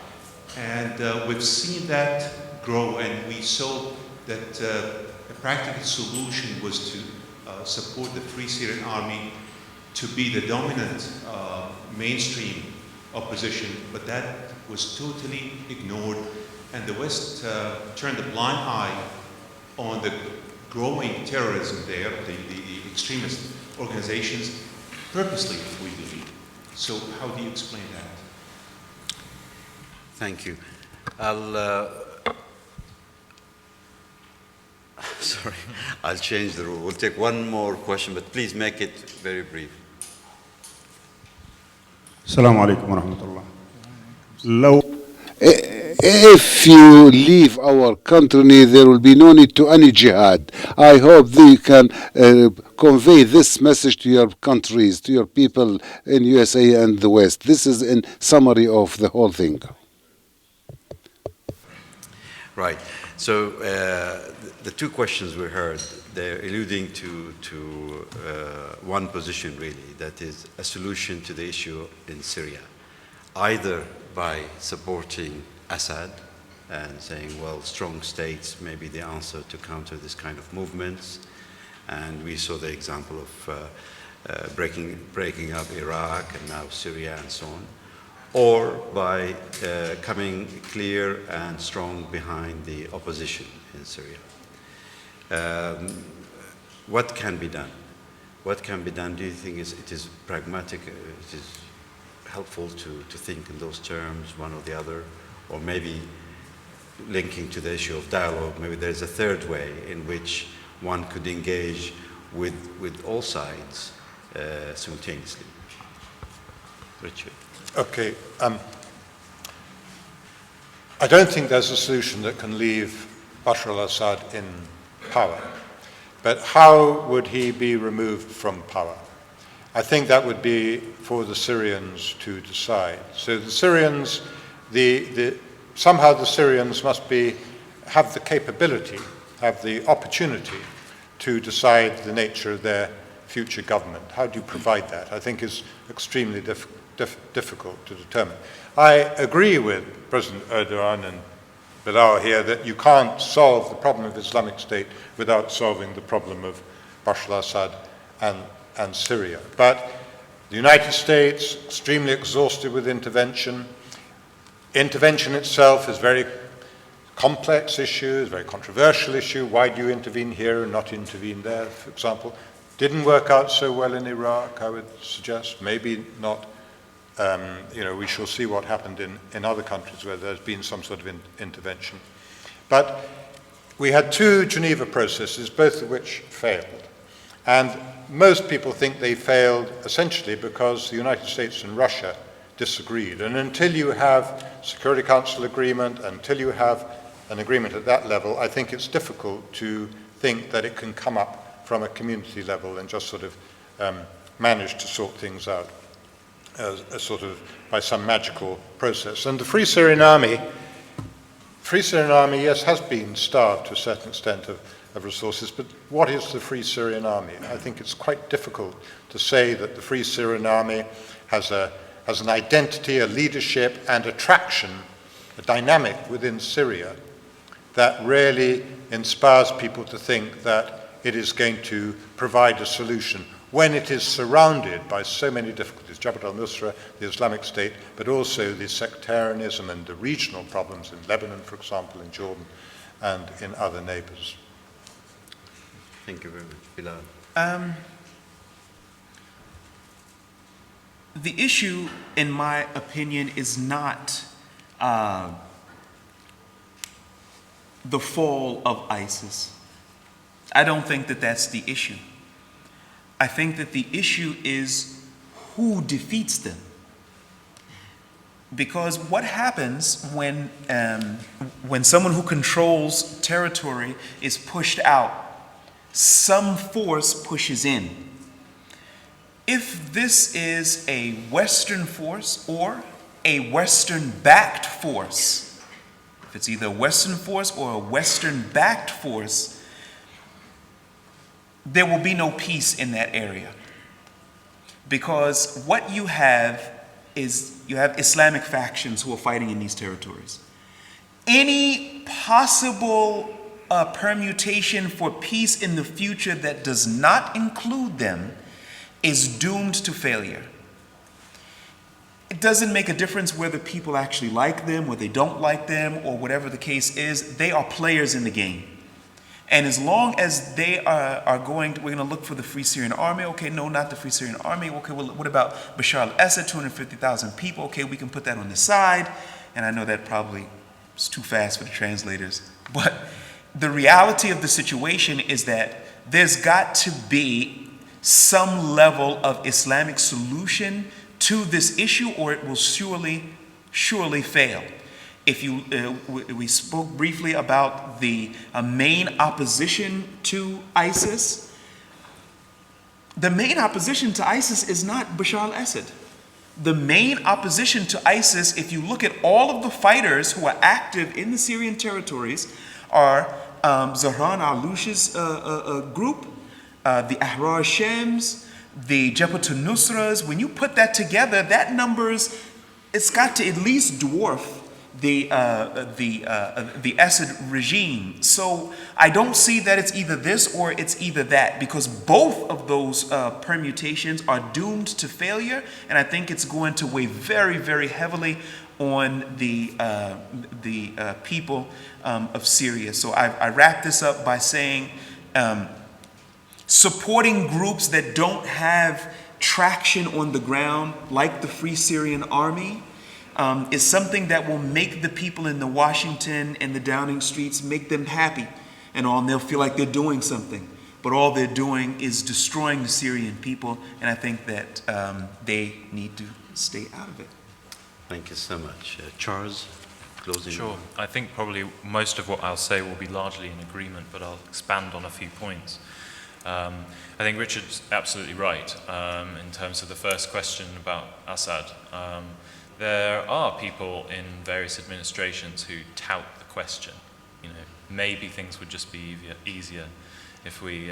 And we've seen that grow, and we saw that a practical solution was to support the Free Syrian Army to be the dominant mainstream opposition, but that was totally ignored, and the West turned a blind eye on the growing terrorism there, the extremist organizations, purposely, we believe. So how do you explain that? Thank you. Sorry, I'll change the rule. We'll take one more question, but please make it very brief. Assalamu alaikum wa rahmatullah. If you leave our country, there will be no need to any jihad. I hope they can convey this message to your countries, to your people in USA and the West. This is in summary of the whole thing. Right. So the 2 questions we heard, they're alluding to one position really, that is a solution to the issue in Syria, either by supporting Assad and saying, well, strong states may be the answer to counter this kind of movements. And we saw the example of breaking up Iraq and now Syria and so on. Or by coming clear and strong behind the opposition in Syria. What can be done? What can be done? Do you think it is pragmatic, it is helpful to think in those terms, one or the other, or maybe linking to the issue of dialogue, maybe there's a third way in which one could engage with all sides simultaneously? Richard. Okay. I don't think there's a solution that can leave Bashar al-Assad in power. But how would he be removed from power? I think that would be for the Syrians to decide. So the Syrians, somehow the Syrians must have the capability, have the opportunity to decide the nature of their future government. How do you provide that? I think is extremely difficult to determine. I agree with President Erdogan and Bilal here that you can't solve the problem of Islamic State without solving the problem of Bashar al-Assad and Syria. But the United States, extremely exhausted with intervention. Intervention itself is a very complex issue, a very controversial issue. Why do you intervene here and not intervene there, for example? Didn't work out so well in Iraq, I would suggest. Maybe not. We shall see what happened in other countries where there's been some sort of intervention. But we had two Geneva processes, both of which failed. And most people think they failed essentially because the United States and Russia disagreed. And until you have Security Council agreement, until you have an agreement at that level, I think it's difficult to think that it can come up from a community level and just sort of manage to sort things out sort of by some magical process. And the Free Syrian Army, yes, has been starved to a certain extent of resources, but what is the Free Syrian Army? I think it's quite difficult to say that the Free Syrian Army has an identity, a leadership, and a traction, a dynamic within Syria that really inspires people to think that it is going to provide a solution when it is surrounded by so many difficulties, Jabhat al-Nusra, the Islamic State, but also the sectarianism and the regional problems in Lebanon, for example, in Jordan, and in other neighbors. Thank you very much. Bilal. The issue, in my opinion, is not the fall of ISIS. I don't think that that's the issue. I think that the issue is who defeats them. Because what happens when someone who controls territory is pushed out, some force pushes in. If this is a Western force or a Western-backed force, if it's either a Western force or a Western-backed force, there will be no peace in that area. Because what you have is you have Islamic factions who are fighting in these territories. Any possible permutation for peace in the future that does not include them is doomed to failure. It doesn't make a difference whether people actually like them or they don't like them or whatever the case is. They are players in the game. And as long as they we're going to look for the Free Syrian Army. Okay, no, not the Free Syrian Army. Okay, well, what about Bashar al-Assad, 250,000 people? Okay, we can put that on the side. And I know that probably is too fast for the translators. But the reality of the situation is that there's got to be some level of Islamic solution to this issue, or it will surely fail. If you, we spoke briefly about the main opposition to ISIS. The main opposition to ISIS is not Bashar al-Assad. The main opposition to ISIS, if you look at all of the fighters who are active in the Syrian territories, are Zahran al-Lush's group, the Ahrar Shams, the Jabhat al-Nusras. When you put that together, that numbers, it's got to at least dwarf the Assad regime. So I don't see that it's either this or it's either that, because both of those permutations are doomed to failure, and I think it's going to weigh very, very heavily on the people of Syria. So I wrap this up by saying supporting groups that don't have traction on the ground, like the Free Syrian Army, is something that will make the people in the Washington and the Downing streets, make them happy and all, and they'll feel like they're doing something. But all they're doing is destroying the Syrian people, and I think that they need to stay out of it. Thank you so much. Charles, closing. Sure. I think probably most of what I'll say will be largely in agreement, but I'll expand on a few points. I think Richard's absolutely right in terms of the first question about Assad. There are people in various administrations who tout the question. You know, maybe things would just be easier if we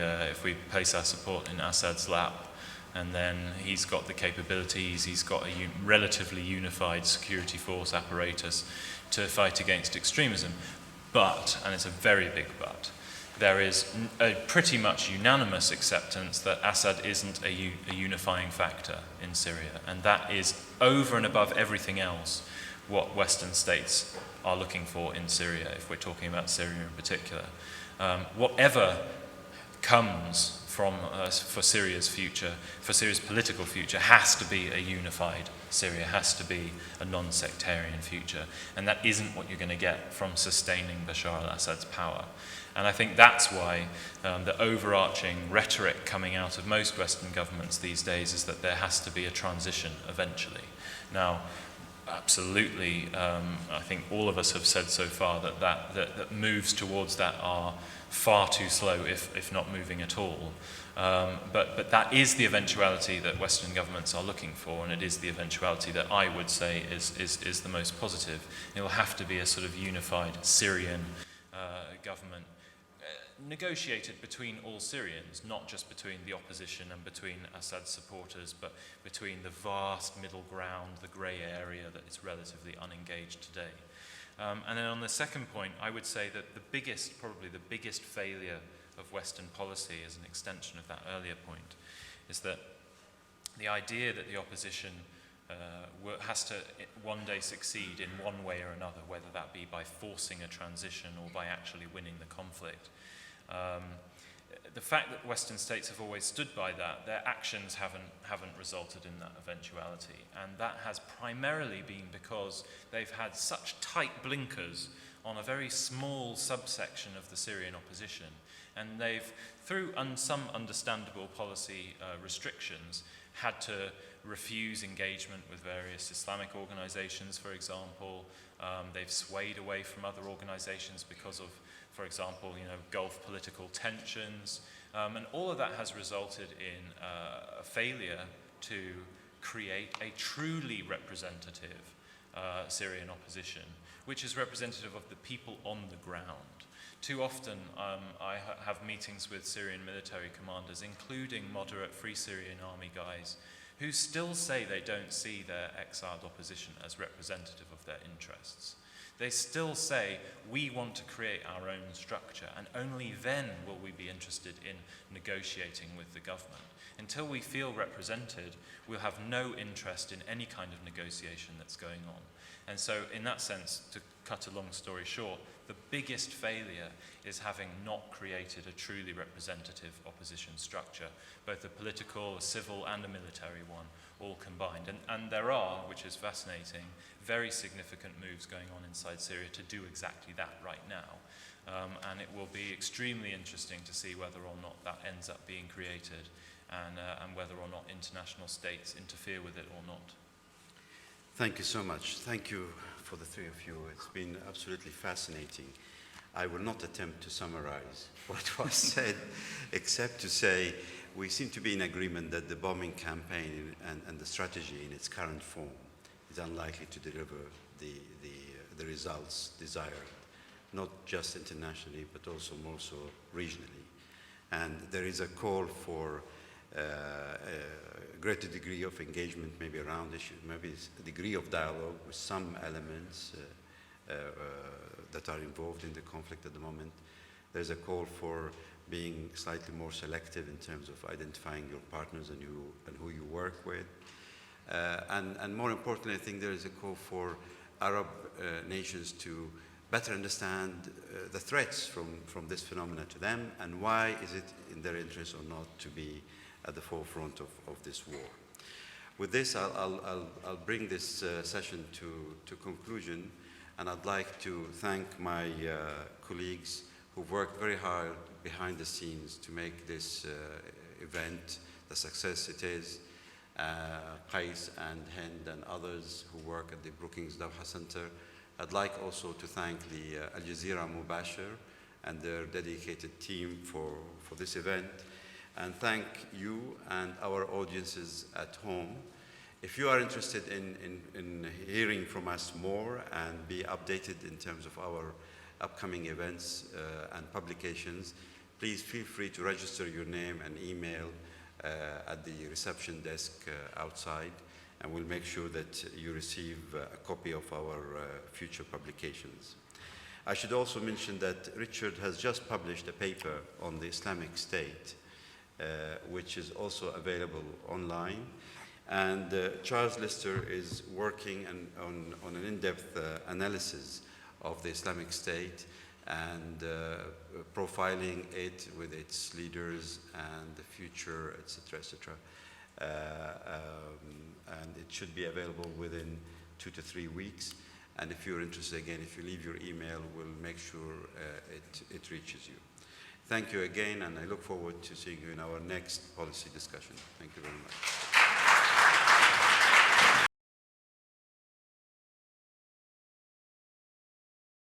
place our support in Assad's lap, and then he's got the capabilities, he's got a relatively unified security force apparatus to fight against extremism. But, and it's a very big but, there is a pretty much unanimous acceptance that Assad isn't a unifying factor in Syria, and that is over and above everything else what Western states are looking for in Syria, if we're talking about Syria in particular. Whatever comes from for Syria's future, for Syria's political future, has to be a unified Syria, has to be a non-sectarian future, and that isn't what you're going to get from sustaining Bashar al-Assad's power. And I think that's why the overarching rhetoric coming out of most Western governments these days is that there has to be a transition eventually. Now, absolutely, I think all of us have said so far that moves towards that are far too slow, if not moving at all. But that is the eventuality that Western governments are looking for, and it is the eventuality that I would say is the most positive. It will have to be a sort of unified Syrian government, negotiated between all Syrians, not just between the opposition and between Assad's supporters, but between the vast middle ground, the grey area that is relatively unengaged today. And then on the second point, I would say that probably the biggest failure of Western policy as an extension of that earlier point is that the idea that the opposition has to one day succeed in one way or another, whether that be by forcing a transition or by actually winning the conflict. The fact that Western states have always stood by that, their actions haven't resulted in that eventuality, and that has primarily been because they've had such tight blinkers on a very small subsection of the Syrian opposition, and they've, through some understandable policy restrictions, had to refuse engagement with various Islamic organizations, for example. They've swayed away from other organizations because of, for example, Gulf political tensions, and all of that has resulted in a failure to create a truly representative Syrian opposition, which is representative of the people on the ground. Too often, I have meetings with Syrian military commanders, including moderate Free Syrian Army guys, who still say they don't see their exiled opposition as representative of their interests. They still say, we want to create our own structure, and only then will we be interested in negotiating with the government. Until we feel represented, we'll have no interest in any kind of negotiation that's going on. And so, in that sense, to cut a long story short, the biggest failure is having not created a truly representative opposition structure, both a political, a civil, and a military one, all combined. And there are, which is fascinating, very significant moves going on inside Syria to do exactly that right now. And it will be extremely interesting to see whether or not that ends up being created, and whether or not international states interfere with it or not. Thank you so much. Thank you for the three of you. It's been absolutely fascinating. I will not attempt to summarize what was said, except to say we seem to be in agreement that the bombing campaign and the strategy in its current form is unlikely to deliver the results desired, not just internationally, but also more so regionally. And there is a call for a greater degree of engagement, maybe around issues, maybe a degree of dialogue with some elements that are involved in the conflict at the moment. There's a call for being slightly more selective in terms of identifying your partners and who you work with. And more importantly, I think there is a call for Arab nations to better understand the threats from this phenomena to them, and why is it in their interest or not to be at the forefront of this war. With this, I'll bring this session to conclusion, and I'd like to thank my colleagues who've worked very hard behind the scenes to make this event the success it is. Qais and Hind and others who work at the Brookings Doha Center. I'd like also to thank the Al Jazeera Mubashir and their dedicated team for this event, and thank you and our audiences at home. If you are interested in hearing from us more and be updated in terms of our upcoming events and publications, please feel free to register your name and email at the reception desk outside, and we'll make sure that you receive a copy of our future publications. I should also mention that Richard has just published a paper on the Islamic State, which is also available online. And Charles Lister is working on an in-depth analysis of the Islamic State and profiling it with its leaders and the future, etc., etc. And it should be available within 2 to 3 weeks. And if you're interested, again, if you leave your email, we'll make sure it reaches you. Thank you again, and I look forward to seeing you in our next policy discussion. Thank you very much.